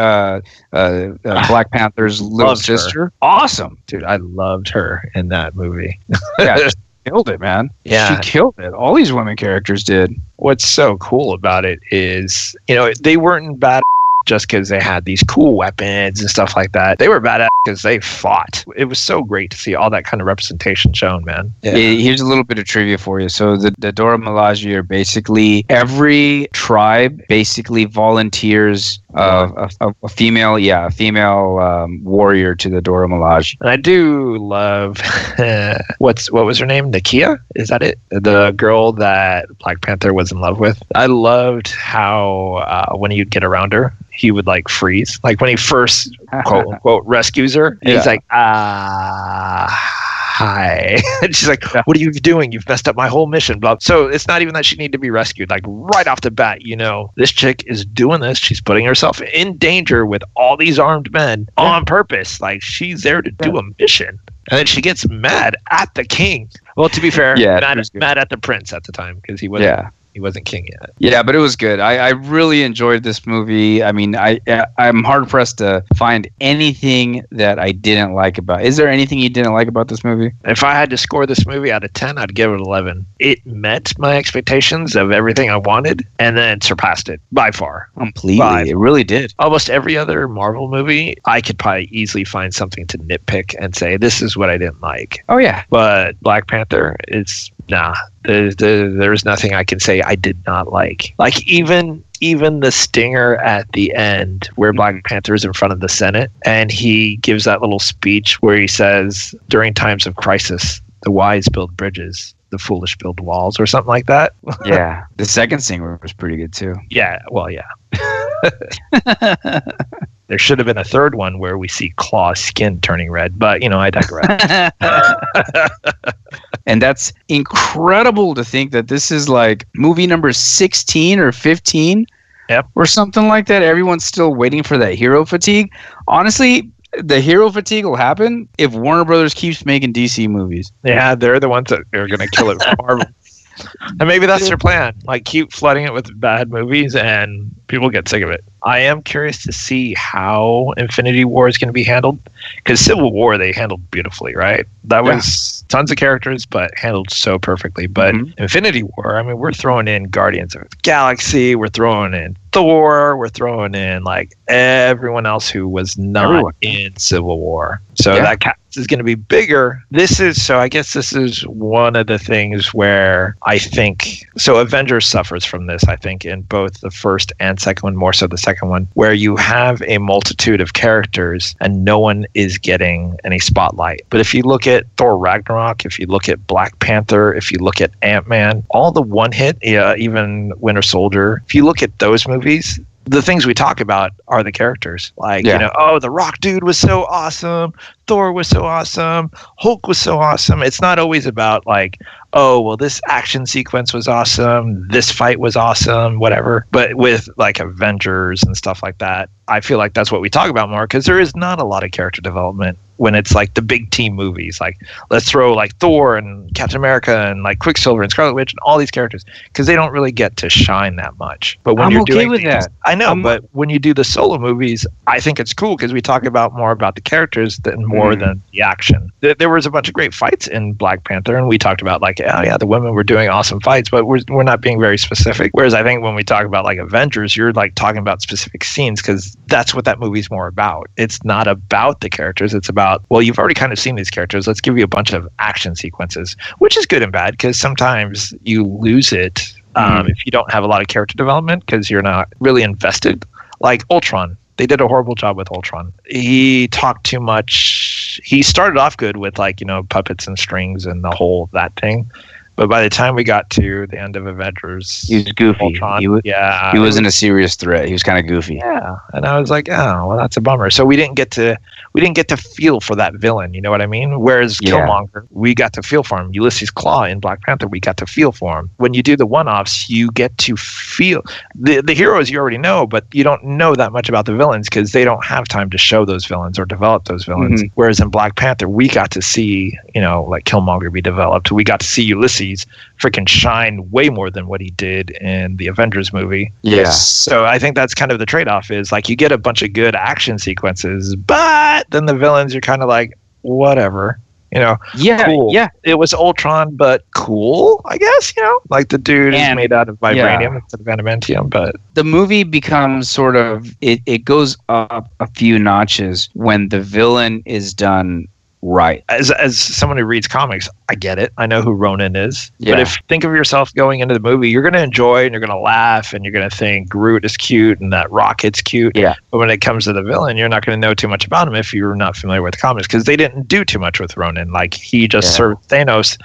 Black Panther's little sister. Her. Awesome. Dude, I loved her in that movie. Yeah, killed it, man. Yeah. She killed it. All these women characters did. What's so cool about it is, they weren't bad just because they had these cool weapons and stuff like that. They were badass because they fought. It was so great to see all that kind of representation shown, man. Yeah. Here's a little bit of trivia for you. So the Dora Milaje are basically, every tribe basically volunteers a female warrior to the Dora Milaje. And I do love what was her name? Nakia? Is that it? The girl that Black Panther was in love with. I loved how when he'd get around her, he would like freeze. Like when he first quote unquote rescues her, and he's like, hi. And she's like, what are you doing? You've messed up my whole mission. Blah. So it's not even that she needed to be rescued. Like right off the bat, this chick is doing this. She's putting herself in danger with all these armed men on purpose. Like she's there to do a mission. And then she gets mad at the king. Well, to be fair, mad at the prince at the time because he wasn't king yet. Yeah, but it was good. I really enjoyed this movie. I mean, I'm hard pressed to find anything that I didn't like about. Is there anything you didn't like about this movie? If I had to score this movie out of 10, I'd give it 11. It met my expectations of everything I wanted, and then surpassed it by far. Completely. It really did. Almost every other Marvel movie, I could probably easily find something to nitpick and say, this is what I didn't like. Oh, yeah. But Black Panther, nah. There's nothing I can say I did not like. Like even the stinger at the end where Black Panther is in front of the Senate and he gives that little speech where he says, during times of crisis, the wise build bridges, the foolish build walls, or something like that. Yeah. The second singer was pretty good too. Yeah. Well, yeah. There should have been a third one where we see Claw's skin turning red, but I digress. And that's incredible to think that this is like movie number 16 or 15 or something like that. Everyone's still waiting for that hero fatigue. Honestly, the hero fatigue will happen if Warner Brothers keeps making DC movies. Yeah, they're the ones that are going to kill it for Marvel. And maybe that's their plan. Like, keep flooding it with bad movies and people get sick of it. I am curious to see how Infinity War is going to be handled. Because Civil War, they handled beautifully, right? That was tons of characters, but handled so perfectly. But Infinity War, I mean, we're throwing in Guardians of the Galaxy. We're throwing in Thor. We're throwing in, like, everyone else who was not in Civil War. So is going to be bigger. I guess this is one of the things where I think, so Avengers suffers from this, I think, in both the first and second one, more so the second one, where you have a multitude of characters and no one is getting any spotlight. But if you look at Thor Ragnarok, if you look at Black Panther, if you look at Ant-Man, all the one hit, even Winter Soldier, if you look at those movies, the things we talk about are the characters. Like, the Rock dude was so awesome. Thor was so awesome. Hulk was so awesome. It's not always about like, oh, well, this action sequence was awesome. This fight was awesome, whatever. But with like Avengers and stuff like that, I feel like that's what we talk about more because there is not a lot of character development when it's like the big team movies. Like, let's throw like Thor and Captain America and like Quicksilver and Scarlet Witch and all these characters because they don't really get to shine that much. But when I'm you're okay doing with that. I know, but when you do the solo movies, I think it's cool because we talk about more about the characters than more than the action. There was a bunch of great fights in Black Panther, and we talked about like, oh yeah, the women were doing awesome fights, but we're not being very specific. Whereas I think when we talk about like Avengers, you're like talking about specific scenes because that's what that movie's more about. It's not about the characters. It's about, well, you've already kind of seen these characters. Let's give you a bunch of action sequences, which is good and bad because sometimes you lose it if you don't have a lot of character development because you're not really invested. Like Ultron. They did a horrible job with Ultron. He talked too much. He started off good with like, puppets and strings and the whole that thing. But by the time we got to the end of Avengers, he was goofy. Ultron, He wasn't a serious threat. He was kind of goofy. Yeah, and I was like, oh, well, that's a bummer. So we didn't get to feel for that villain. You know what I mean? Whereas Killmonger, we got to feel for him. Ulysses Claw in Black Panther, we got to feel for him. When you do the one-offs, you get to feel the heroes you already know, but you don't know that much about the villains because they don't have time to show those villains or develop those villains. Whereas in Black Panther, we got to see, like Killmonger be developed. We got to see Ulysses freaking shine way more than what he did in the Avengers movie. Yeah. So I think that's kind of the trade-off is like you get a bunch of good action sequences, but then the villains you're kind of like, whatever. Cool. Yeah. It was Ultron, but cool, I guess, like the dude is made out of vibranium instead of adamantium, but the movie becomes sort of, it goes up a few notches when the villain is done right. As someone who reads comics, I get it. I know who Ronan is. Yeah. But think of yourself going into the movie, you're going to enjoy and you're going to laugh and you're going to think Groot is cute and that Rocket's cute. Yeah. But when it comes to the villain, you're not going to know too much about him if you're not familiar with the comics because they didn't do too much with Ronan. Like he just served Thanos.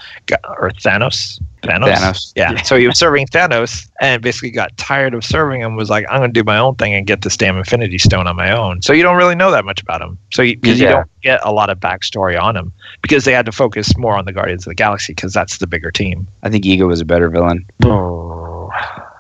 Yeah. So he was serving Thanos and basically got tired of serving him, was like, I'm going to do my own thing and get this damn Infinity Stone on my own. So you don't really know that much about him. So because you don't get a lot of backstory on him because they had to focus more on the Guardians of the Galaxy because that's the bigger team. I think Ego was a better villain. Oh.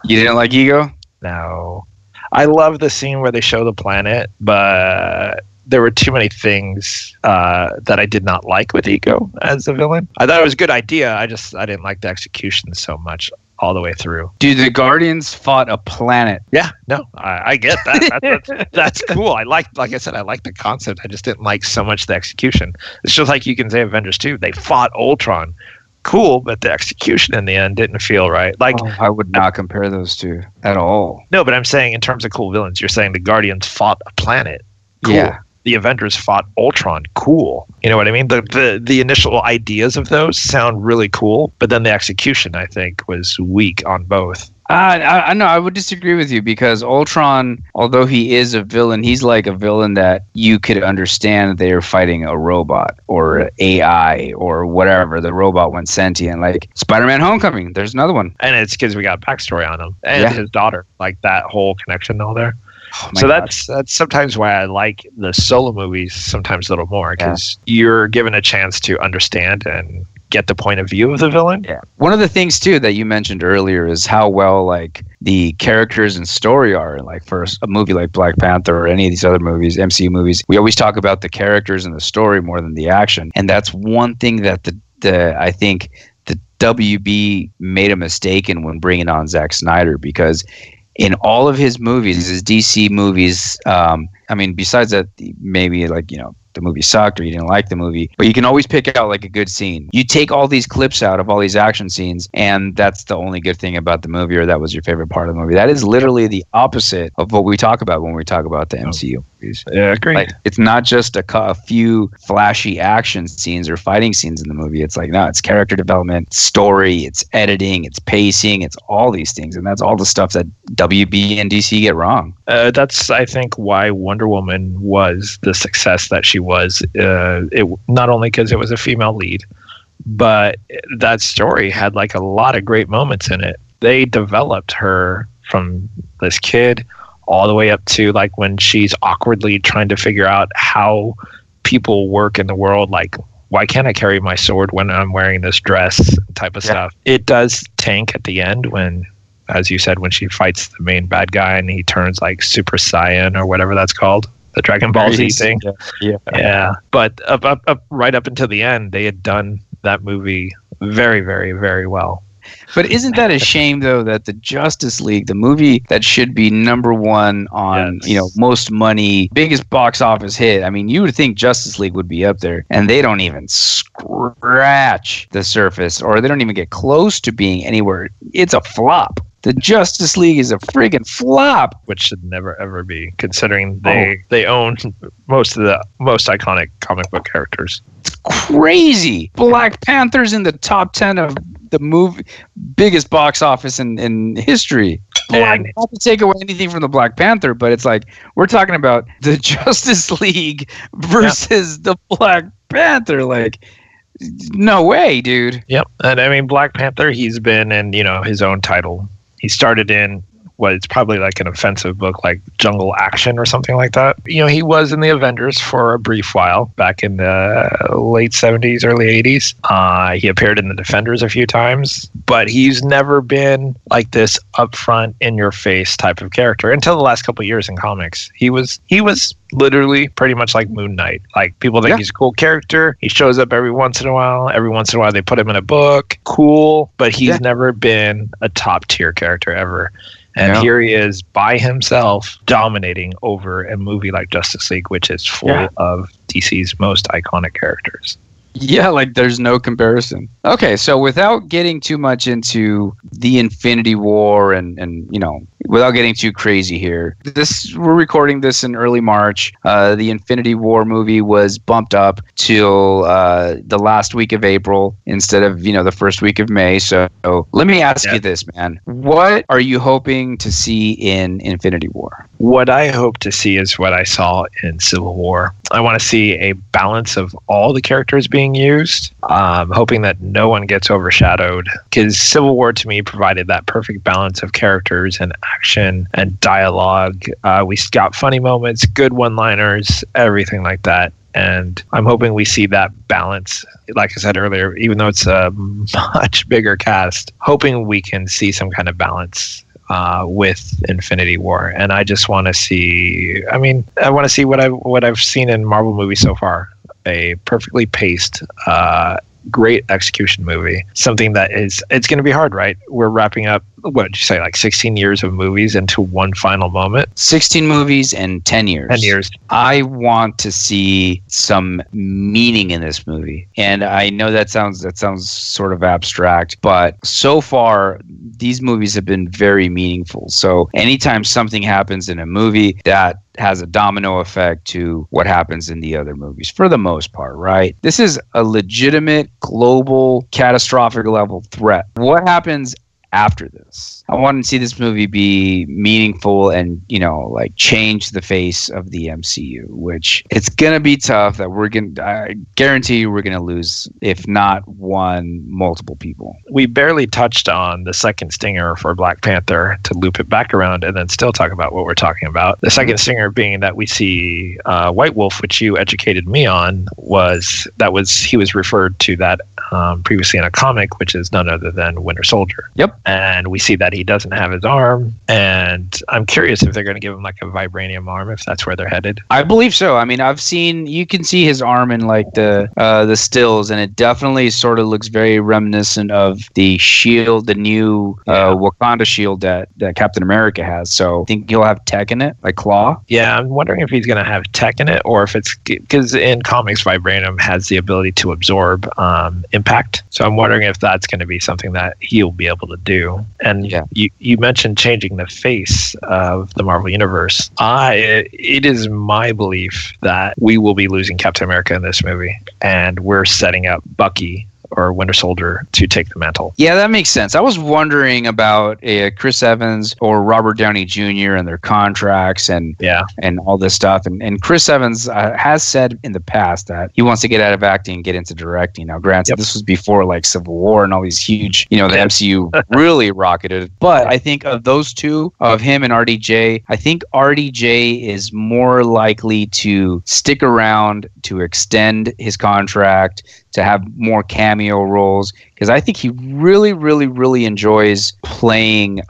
You didn't like Ego? No. I love the scene where they show the planet, but there were too many things that I did not like with Ego as a villain. I thought it was a good idea. I didn't like the execution so much all the way through. Dude, the Guardians fought a planet. Yeah, no, I get that. That's cool. Like I said, I like the concept. I just didn't like so much the execution. It's just like you can say Avengers 2. They fought Ultron. Cool, but the execution in the end didn't feel right. Like I would not compare those two at all. No, but I'm saying in terms of cool villains, you're saying the Guardians fought a planet. Cool. Yeah. The Avengers fought Ultron. Cool. You know what I mean? The initial ideas of those sound really cool, but then the execution, I think, was weak on both. I know. I would disagree with you because Ultron, although he is a villain, he's like a villain that you could understand they are fighting a robot or AI or whatever. The robot went sentient. Like Spider-Man Homecoming, there's another one. And it's because we got backstory on him and his daughter. Like that whole connection all there. Oh so that's sometimes why I like the solo movies sometimes a little more because you're given a chance to understand and get the point of view of the villain. Yeah. One of the things too that you mentioned earlier is how well like the characters and story are. Like for a movie like Black Panther or any of these other movies, MCU movies, we always talk about the characters and the story more than the action. And that's one thing that I think the WB made a mistake in when bringing on Zack Snyder because in all of his movies, his DC movies, I mean, besides that, maybe like, the movie sucked or you didn't like the movie, but you can always pick out like a good scene. You take all these clips out of all these action scenes, and that's the only good thing about the movie, or that was your favorite part of the movie. That is literally the opposite of what we talk about when we talk about the MCU. movies. Yeah, agreed. Like, it's not just a few flashy action scenes or fighting scenes in the movie. It's like, no, it's character development, story, it's editing, it's pacing, it's all these things. And that's all the stuff that WB and DC get wrong. That's, I think, why Wonder Woman was the success that she was. It not only because it was a female lead, but that story had like a lot of great moments in it. They developed her from this kid all the way up to like when she's awkwardly trying to figure out how people work in the world. Like, why can't I carry my sword when I'm wearing this dress type of stuff? It does tank at the end when, as you said, when she fights the main bad guy and he turns like Super Saiyan or whatever that's called. The Dragon Ball Z thing. Yeah. But up right up until the end, they had done that movie very, very, very well. But isn't that a shame, though, that the Justice League, the movie that should be number one on, most money, biggest box office hit, I mean, you would think Justice League would be up there, and they don't even scratch the surface, or they don't even get close to being anywhere. It's a flop. The Justice League is a friggin' flop. Which should never, ever be, considering they own most of the most iconic comic book characters. It's crazy. Black Panther's in the top 10 of the movie biggest box office in history. Not to take away anything from the Black Panther, but it's like we're talking about the Justice League versus the Black Panther. Like, no way, dude. Yep. And I mean, Black Panther, he's been in, his own title. He started in it's probably like an offensive book like Jungle Action or something like that. He was in the Avengers for a brief while back in the late 70s, early 80s. He appeared in the Defenders a few times, but he's never been like this upfront, in your face type of character until the last couple of years in comics. He was literally pretty much like Moon Knight. Like, people think he's a cool character. He shows up every once in a while. Every once in a while they put him in a book. Cool. But he's never been a top tier character ever. And here he is by himself dominating over a movie like Justice League, which is full of DC's most iconic characters. Yeah, like there's no comparison. Okay, so without getting too much into the Infinity War and without getting too crazy here, we're recording this in early March. The Infinity War movie was bumped up till the last week of April instead of the first week of May. So let me ask you this, man: what are you hoping to see in Infinity War? What I hope to see is what I saw in Civil War. I want to see a balance of all the characters being used. Hoping that no one gets overshadowed, because Civil War to me provided that perfect balance of characters and action and dialogue. We got funny moments, good one-liners, everything like that. And I'm hoping we see that balance. Like I said earlier, even though it's a much bigger cast, hoping we can see some kind of balance with Infinity War. And I just want to see, I want to see what I've seen in Marvel movies so far. A perfectly paced, great execution movie. Something that it's going to be hard, right? We're wrapping up, what did you say, like 16 years of movies into one final moment? 16 movies and 10 years. 10 years. I want to see some meaning in this movie. And I know that sounds sort of abstract, but so far, these movies have been very meaningful. So anytime something happens in a movie, that has a domino effect to what happens in the other movies, for the most part, right? This is a legitimate, global, catastrophic level threat. What happens after this? I want to see this movie be meaningful and, change the face of the MCU, which it's going to be tough that I guarantee you we're going to lose, if not one, multiple people. We barely touched on the second stinger for Black Panther, to loop it back around and then still talk about what we're talking about. The second stinger being that we see White Wolf, which you educated me on, he was referred to that previously in a comic, which is none other than Winter Soldier. Yep. And we see that he doesn't have his arm, and I'm curious if they're going to give him like a vibranium arm, if that's where they're headed. I believe so. You can see his arm in like the stills, and it definitely sort of looks very reminiscent of the shield, the new Wakanda shield that Captain America has. So I think he'll have tech in it, like claw. Yeah, I'm wondering if he's going to have tech in it, or if it's because in comics vibranium has the ability to absorb impact. So I'm wondering if that's going to be something that he'll be able to do. do. And Yeah. you mentioned changing the face of the Marvel Universe. It is my belief that we will be losing Captain America in this movie, and we're setting up Bucky or Winter Soldier to take the mantle. Yeah, that makes sense. I was wondering about Chris Evans or Robert Downey Jr. and their contracts and all this stuff. And Chris Evans has said in the past that he wants to get out of acting and get into directing. Now, granted, this was before like Civil War and all these huge, the MCU really rocketed. But I think of those two, of him and RDJ, I think RDJ is more likely to stick around, to extend his contract, to have more cameo roles, because I think he really, really, really enjoys playing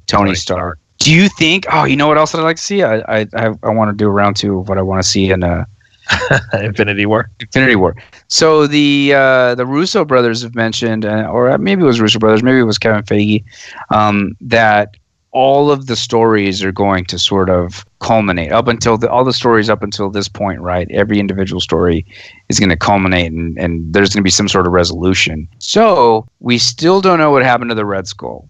Tony Stark. Do you think? Oh, you know what else I'd like to see? I want to do a round two of what I want to see in Infinity War. Infinity War. So the Russo brothers have mentioned, or maybe it was Russo brothers, maybe it was Kevin Feige, that all of the stories are going to sort of culminate up until all the stories up until this point, right? Every individual story is going to culminate and there's going to be some sort of resolution. So we still don't know what happened to the Red Skull.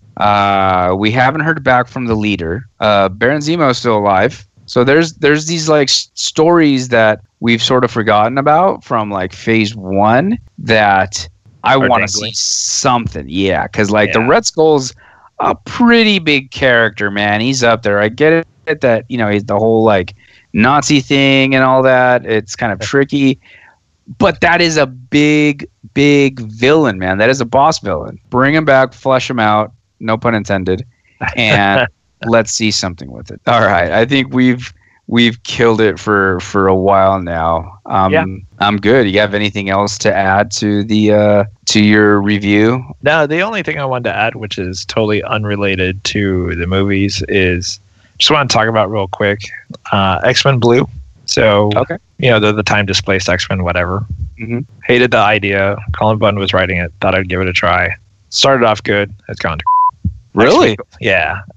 We haven't heard back from the leader. Baron Zemo is still alive. So there's these like stories that we've sort of forgotten about from like phase 1 that I want to see something. Yeah, because the Red Skull's a pretty big character, man. He's up there. I get it that, he's the whole like Nazi thing and all that. It's kind of tricky, but that is a big, big villain, man. That is a boss villain. Bring him back, flesh him out, no pun intended, and let's see something with it. All right. I think we've killed it for a while now. I'm good. You have anything else to add to the to your review? No, the only thing I wanted to add, which is totally unrelated to the movies, is just want to talk about real quick X-Men Blue. So, the time displaced X-Men, whatever. Mm-hmm. Hated the idea. Colin Bunn was writing it. Thought I'd give it a try. Started off good. It's gone to really?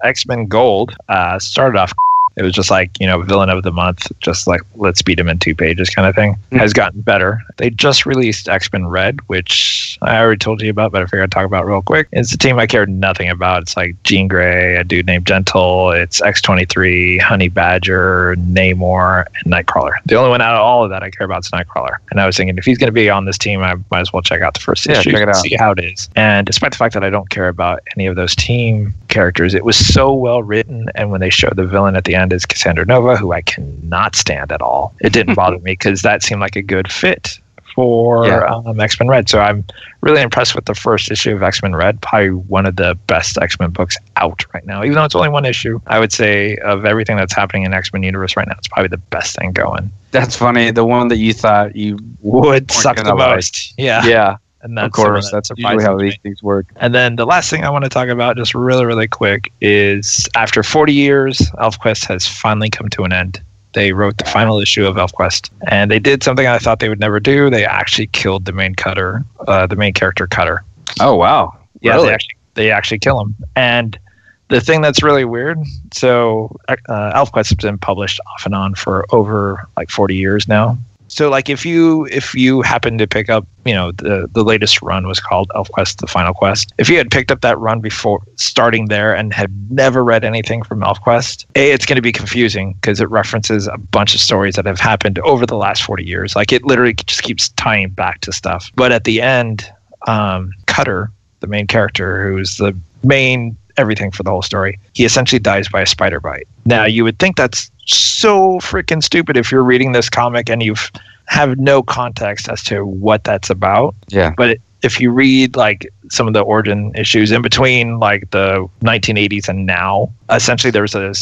X-Men Gold started off. It was just like, villain of the month, just like let's beat him in 2 pages kind of thing. Has gotten better. They just released X-Men Red, which I already told you about, but I figured I'd talk about real quick. It's a team I cared nothing about. It's like Jean Grey, a dude named Gentle, it's X-23, Honey Badger, Namor, and Nightcrawler. The only one out of all of that I care about is Nightcrawler. And I was thinking, if he's going to be on this team, I might as well check out the first issue and see how it is. And despite the fact that I don't care about any of those team characters, it was so well written. And when they showed the villain at the end is Cassandra Nova, who I cannot stand at all. It didn't bother me because that seemed like a good fit for X-Men Red. So I'm really impressed with the first issue of X-Men Red. Probably one of the best X-Men books out right now. Even though it's only one issue, I would say of everything that's happening in X-Men universe right now, it's probably the best thing going. That's funny. The one that you thought you would suck the most. Yeah. And that's, of course, that's usually how these things work. And then the last thing I want to talk about, just really, really quick, is after 40 years, ElfQuest has finally come to an end. They wrote the final issue of ElfQuest, and they did something I thought they would never do. They actually killed the main character Cutter. Oh, wow. Yeah, really? they actually kill him. And the thing that's really weird, so ElfQuest has been published off and on for over like 40 years now. So like if you happen to pick up, the latest run was called ElfQuest: The Final Quest. If you had picked up that run before starting there and had never read anything from ElfQuest, it's going to be confusing because it references a bunch of stories that have happened over the last 40 years. Like it literally just keeps tying back to stuff. But at the end, Cutter, the main character, who's the main everything for the whole story, he essentially dies by a spider bite. Now you would think that's so freaking stupid if you're reading this comic and you have no context as to what that's about. Yeah. But if you read like some of the origin issues in between like the 1980s and now, essentially there's a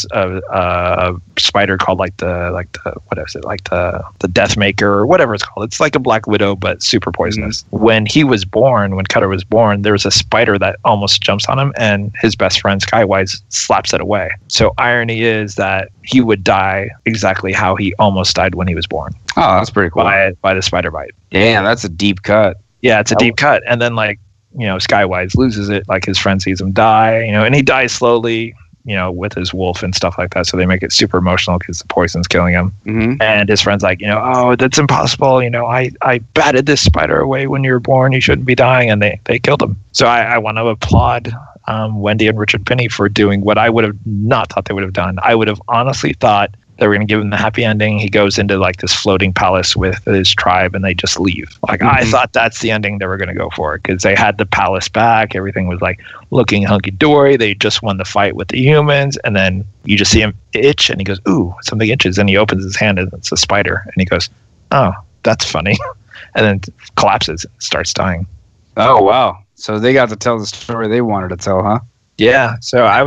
spider called the Death Maker or whatever it's called. It's like a Black Widow but super poisonous. Mm-hmm. When Cutter was born, there was a spider that almost jumps on him and his best friend Skywise slaps it away. So irony is that he would die exactly how he almost died when he was born. Oh, that's pretty cool. By the spider bite. Damn, that's a deep cut. Yeah, it's a deep cut. And then Skywise loses it, like his friend sees him die, and he dies slowly, with his wolf and stuff like that. So they make it super emotional because the poison's killing him. Mm-hmm. And his friend's like, oh, that's impossible. I batted this spider away when you were born. You shouldn't be dying. And they killed him. So I want to applaud Wendy and Richard Penny for doing what I would have not thought they would have done. I would have honestly thought they were going to give him the happy ending. He goes into like this floating palace with his tribe and they just leave. Like I thought that's the ending they were going to go for, because they had the palace back. Everything was like looking hunky dory. They just won the fight with the humans. And then you just see him itch and he goes, ooh, something itches. And he opens his hand and it's a spider. And he goes, oh, that's funny. And then collapses and starts dying. Oh, wow. So they got to tell the story they wanted to tell, huh? Yeah, so I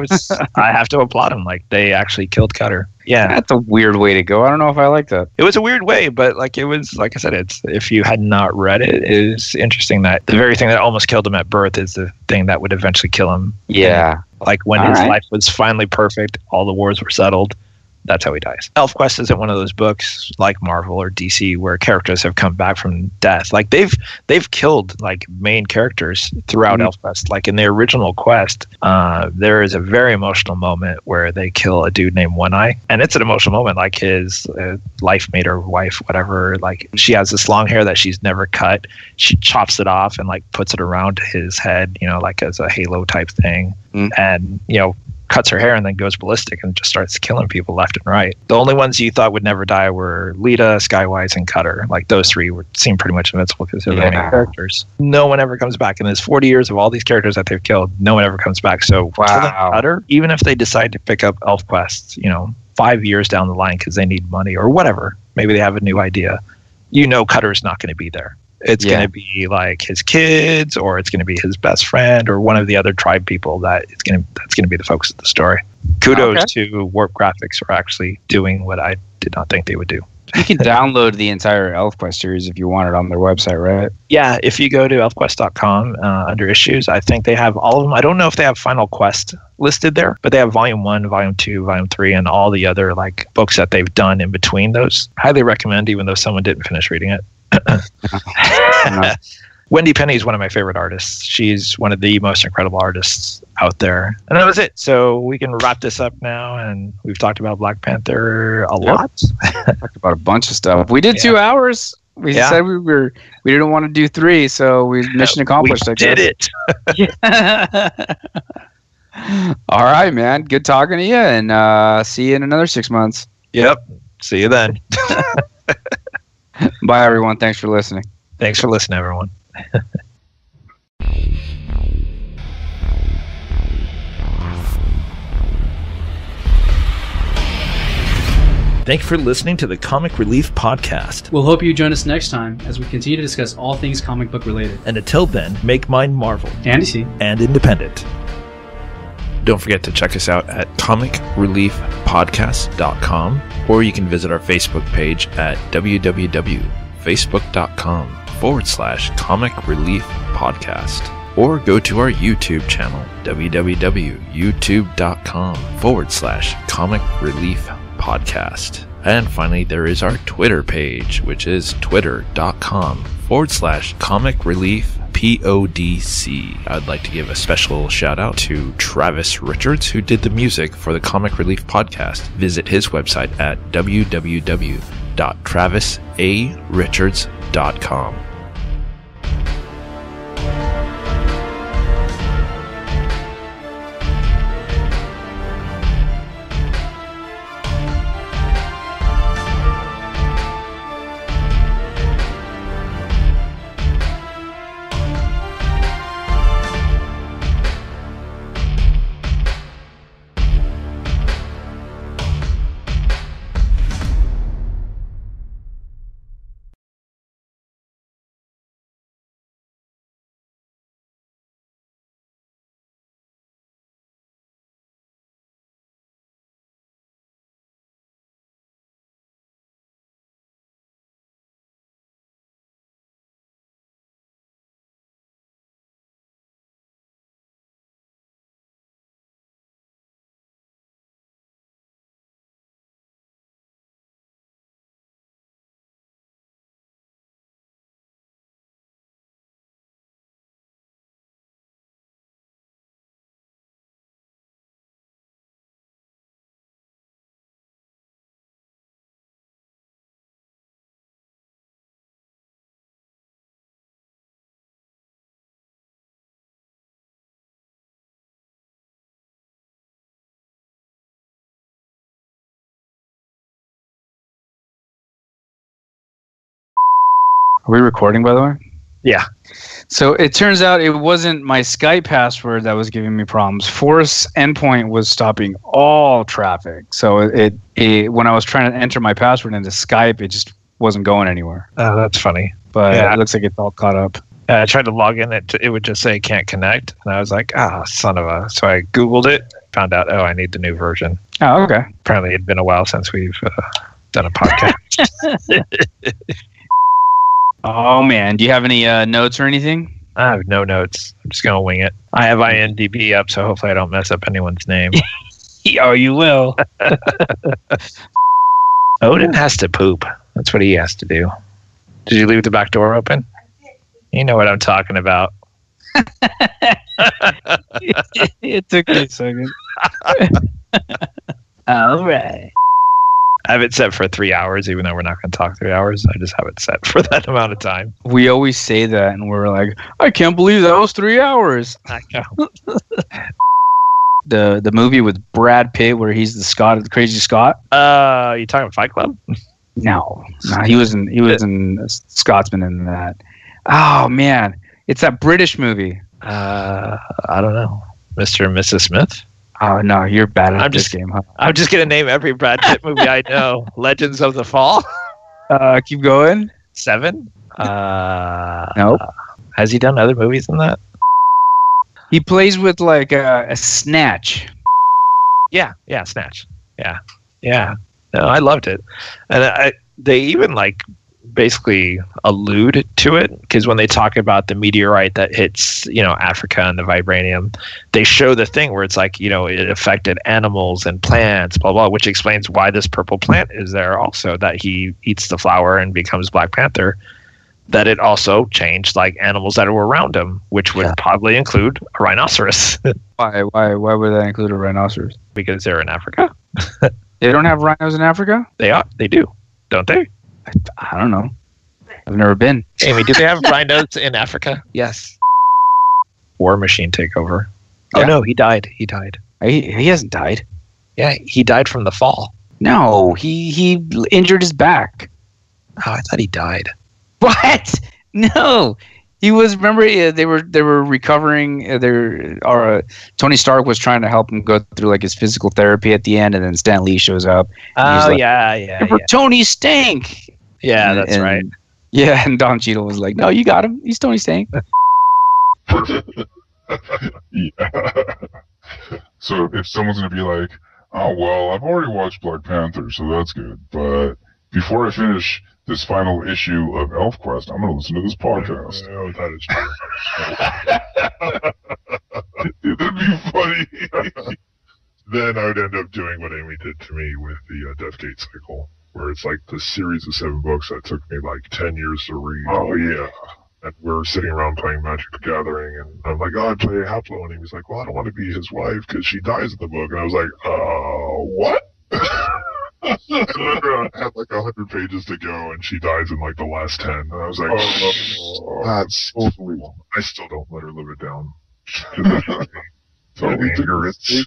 have to applaud them. Like, they actually killed Cutter. Yeah. That's a weird way to go. I don't know if I like that. It was a weird way, but like it was, like I said, it's, if you had not read it, it is interesting that the very thing that almost killed him at birth is the thing that would eventually kill him. Yeah. Like when his life was finally perfect, all the wars were settled. That's how he dies. ElfQuest isn't one of those books like Marvel or DC where characters have come back from death. Like they've killed like main characters throughout ElfQuest. Like in the original quest, there is a very emotional moment where they kill a dude named One Eye, and it's an emotional moment. Like his life mate or wife, whatever. Like she has this long hair that she's never cut. She chops it off and like puts it around his head, you know, like as a halo type thing, and you know, cuts her hair and then goes ballistic and just starts killing people left and right. The only ones you thought would never die were Lita, Skywise, and Cutter. Like those three seem pretty much invincible because they're the main characters. No one ever comes back. In this 40 years of all these characters that they've killed, no one ever comes back. So killing Cutter, even if they decide to pick up ElfQuest, you know, 5 years down the line because they need money or whatever, maybe they have a new idea, you know, Cutter's not going to be there. It's going to be like his kids, or it's going to be his best friend, or one of the other tribe people that's going to be the focus of the story. Kudos to Warp Graphics for actually doing what I did not think they would do. You can download the entire ElfQuest series if you want it on their website, right? Yeah, if you go to elfquest.com under issues, I think they have all of them. I don't know if they have Final Quest listed there, but they have Volume 1, Volume 2, Volume 3, and all the other like books that they've done in between those. Highly recommend, even though someone didn't finish reading it. Wendy Penny is one of my favorite artists. She's one of the most incredible artists out there. And that was it. So we can wrap this up now. And we've talked about Black Panther a lot. Talked about a bunch of stuff. We did 2 hours. We said we didn't want to do 3, so mission accomplished. We did it. All right, man. Good talking to you, and see you in another 6 months. Yep. See you then. Bye, everyone. Thanks for listening. Thanks for listening, everyone. Thank you for listening to the Comic Relief Podcast. We'll hope you join us next time as we continue to discuss all things comic book related. And until then, make mine Marvel and DC and independent. Don't forget to check us out at comicreliefpodcast.com, or you can visit our Facebook page at www.facebook.com/Comic Relief Podcast, or go to our YouTube channel, www.youtube.com/Comic Relief Podcast. And finally, there is our Twitter page, which is twitter.com/Comic Relief PODC. I'd like to give a special shout out to Travis Richards, who did the music for the Comic Relief Podcast. Visit his website at www.travisarichards.com. Are we recording, by the way? Yeah. So it turns out it wasn't my Skype password that was giving me problems. Force endpoint was stopping all traffic. So it when I was trying to enter my password into Skype, it just wasn't going anywhere. Oh, that's funny. But it looks like it's all caught up. I tried to log in. It would just say can't connect. And I was like, son of a. So I Googled it, found out, I need the new version. Oh, okay. Apparently it'd been a while since we've done a podcast. Oh, man. Do you have any notes or anything? I have no notes. I'm just going to wing it. I have IMDb up, so hopefully I don't mess up anyone's name. Oh, you will. Odin has to poop. That's what he has to do. Did you leave the back door open? You know what I'm talking about. It took me a second. All right. I have it set for 3 hours, even though we're not going to talk 3 hours. I just have it set for that amount of time. We always say that, and we're like, I can't believe that was 3 hours. I know. The movie with Brad Pitt where he's the crazy Scot. You talking Fight Club? No, he was in Scotsman in that. Oh man, it's that British movie. I don't know, Mr. and Mrs. Smith. Oh no, you're bad at this game, huh? I'm just gonna name every Brad Pitt movie I know. Legends of the Fall. Keep going. 7. Nope. Has he done other movies than that? He plays with like a snatch. Yeah, Snatch. Yeah. No, I loved it, and they even like basically allude to it because when they talk about the meteorite that hits, Africa and the vibranium, they show the thing where it's like, it affected animals and plants, blah blah, which explains why this purple plant is there. Also, that he eats the flower and becomes Black Panther. That it also changed like animals that were around him, which would probably include a rhinoceros. Why would that include a rhinoceros? Because they're in Africa. They don't have rhinos in Africa? They do, don't they? I don't know. I've never been. Amy, do they have rhinos in Africa? Yes. War Machine takeover. Yeah. Oh no, he died. He hasn't died. Yeah, he died from the fall. No, he injured his back. Oh, I thought he died. What? No, he was. Remember, they were recovering. Tony Stark was trying to help him go through like his physical therapy at the end, and then Stan Lee shows up. Oh like, yeah. Tony Stank. Yeah, that's right. Yeah, and Don Cheadle was like, "No, you got him. He's Tony Stank." Yeah. So if someone's gonna be like, "Oh well, I've already watched Black Panther, so that's good," but before I finish this final issue of ElfQuest, I'm going to listen to this podcast. Oh, that is true. It'd be funny. Then I would end up doing what Amy did to me with the Deathgate cycle, where it's like the series of 7 books that took me like 10 years to read. Oh, yeah. And we're sitting around playing Magic the Gathering, and I'm like, I'd play Haplo, and he's like, well, I don't want to be his wife because she dies in the book. And I was like, what? I remember I had like 100 pages to go, and she dies in like the last 10. And I was like, that's unbelievable. I still don't let her live it down. Totally anger, it's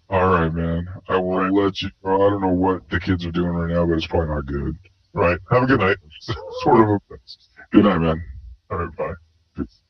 All right, man. I will let you know. I don't know what the kids are doing right now, but it's probably not good. right. Have a good night. Sort of a good night, man. All right, bye. Peace.